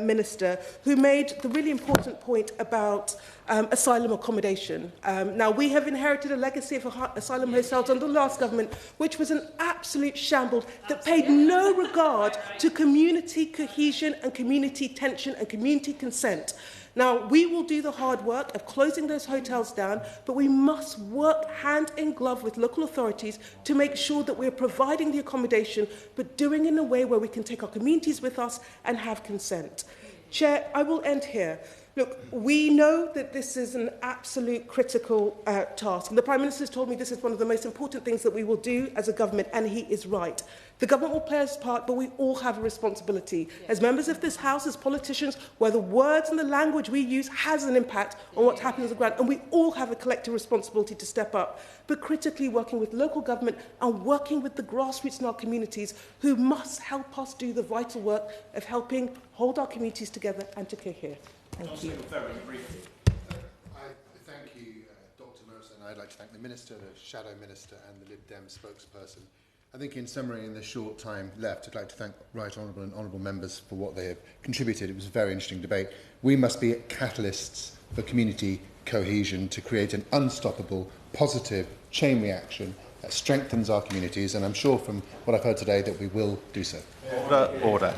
minister who made the really important point about asylum accommodation. Now, we have inherited a legacy of asylum hotels under the last government, which was an absolute shambles that paid no regard to community cohesion and community tension and community consent. Now, we will do the hard work of closing those hotels down, but we must work work hand in glove with local authorities to make sure that we're providing the accommodation, but doing it in a way where we can take our communities with us and have consent. Chair, I will end here. Look, we know that this is an absolute critical task. And the Prime Minister has told me this is one of the most important things that we will do as a government, and he is right. The government will play its part, but we all have a responsibility. As members of this House, as politicians, where the words and the language we use has an impact on what happens on the ground, and we all have a collective responsibility to step up. But critically, working with local government and working with the grassroots in our communities, who must help us do the vital work of helping hold our communities together and to cohere. Thank you. Very briefly. Thank you, Dr. Morrison. I'd like to thank the Minister, the Shadow Minister and the Lib Dem spokesperson. I think in summary, in the short time left, I'd like to thank Right Honourable and Honourable Members for what they have contributed. It was a very interesting debate. We must be catalysts for community cohesion to create an unstoppable, positive chain reaction that strengthens our communities, and I'm sure from what I've heard today that we will do so. Order, order.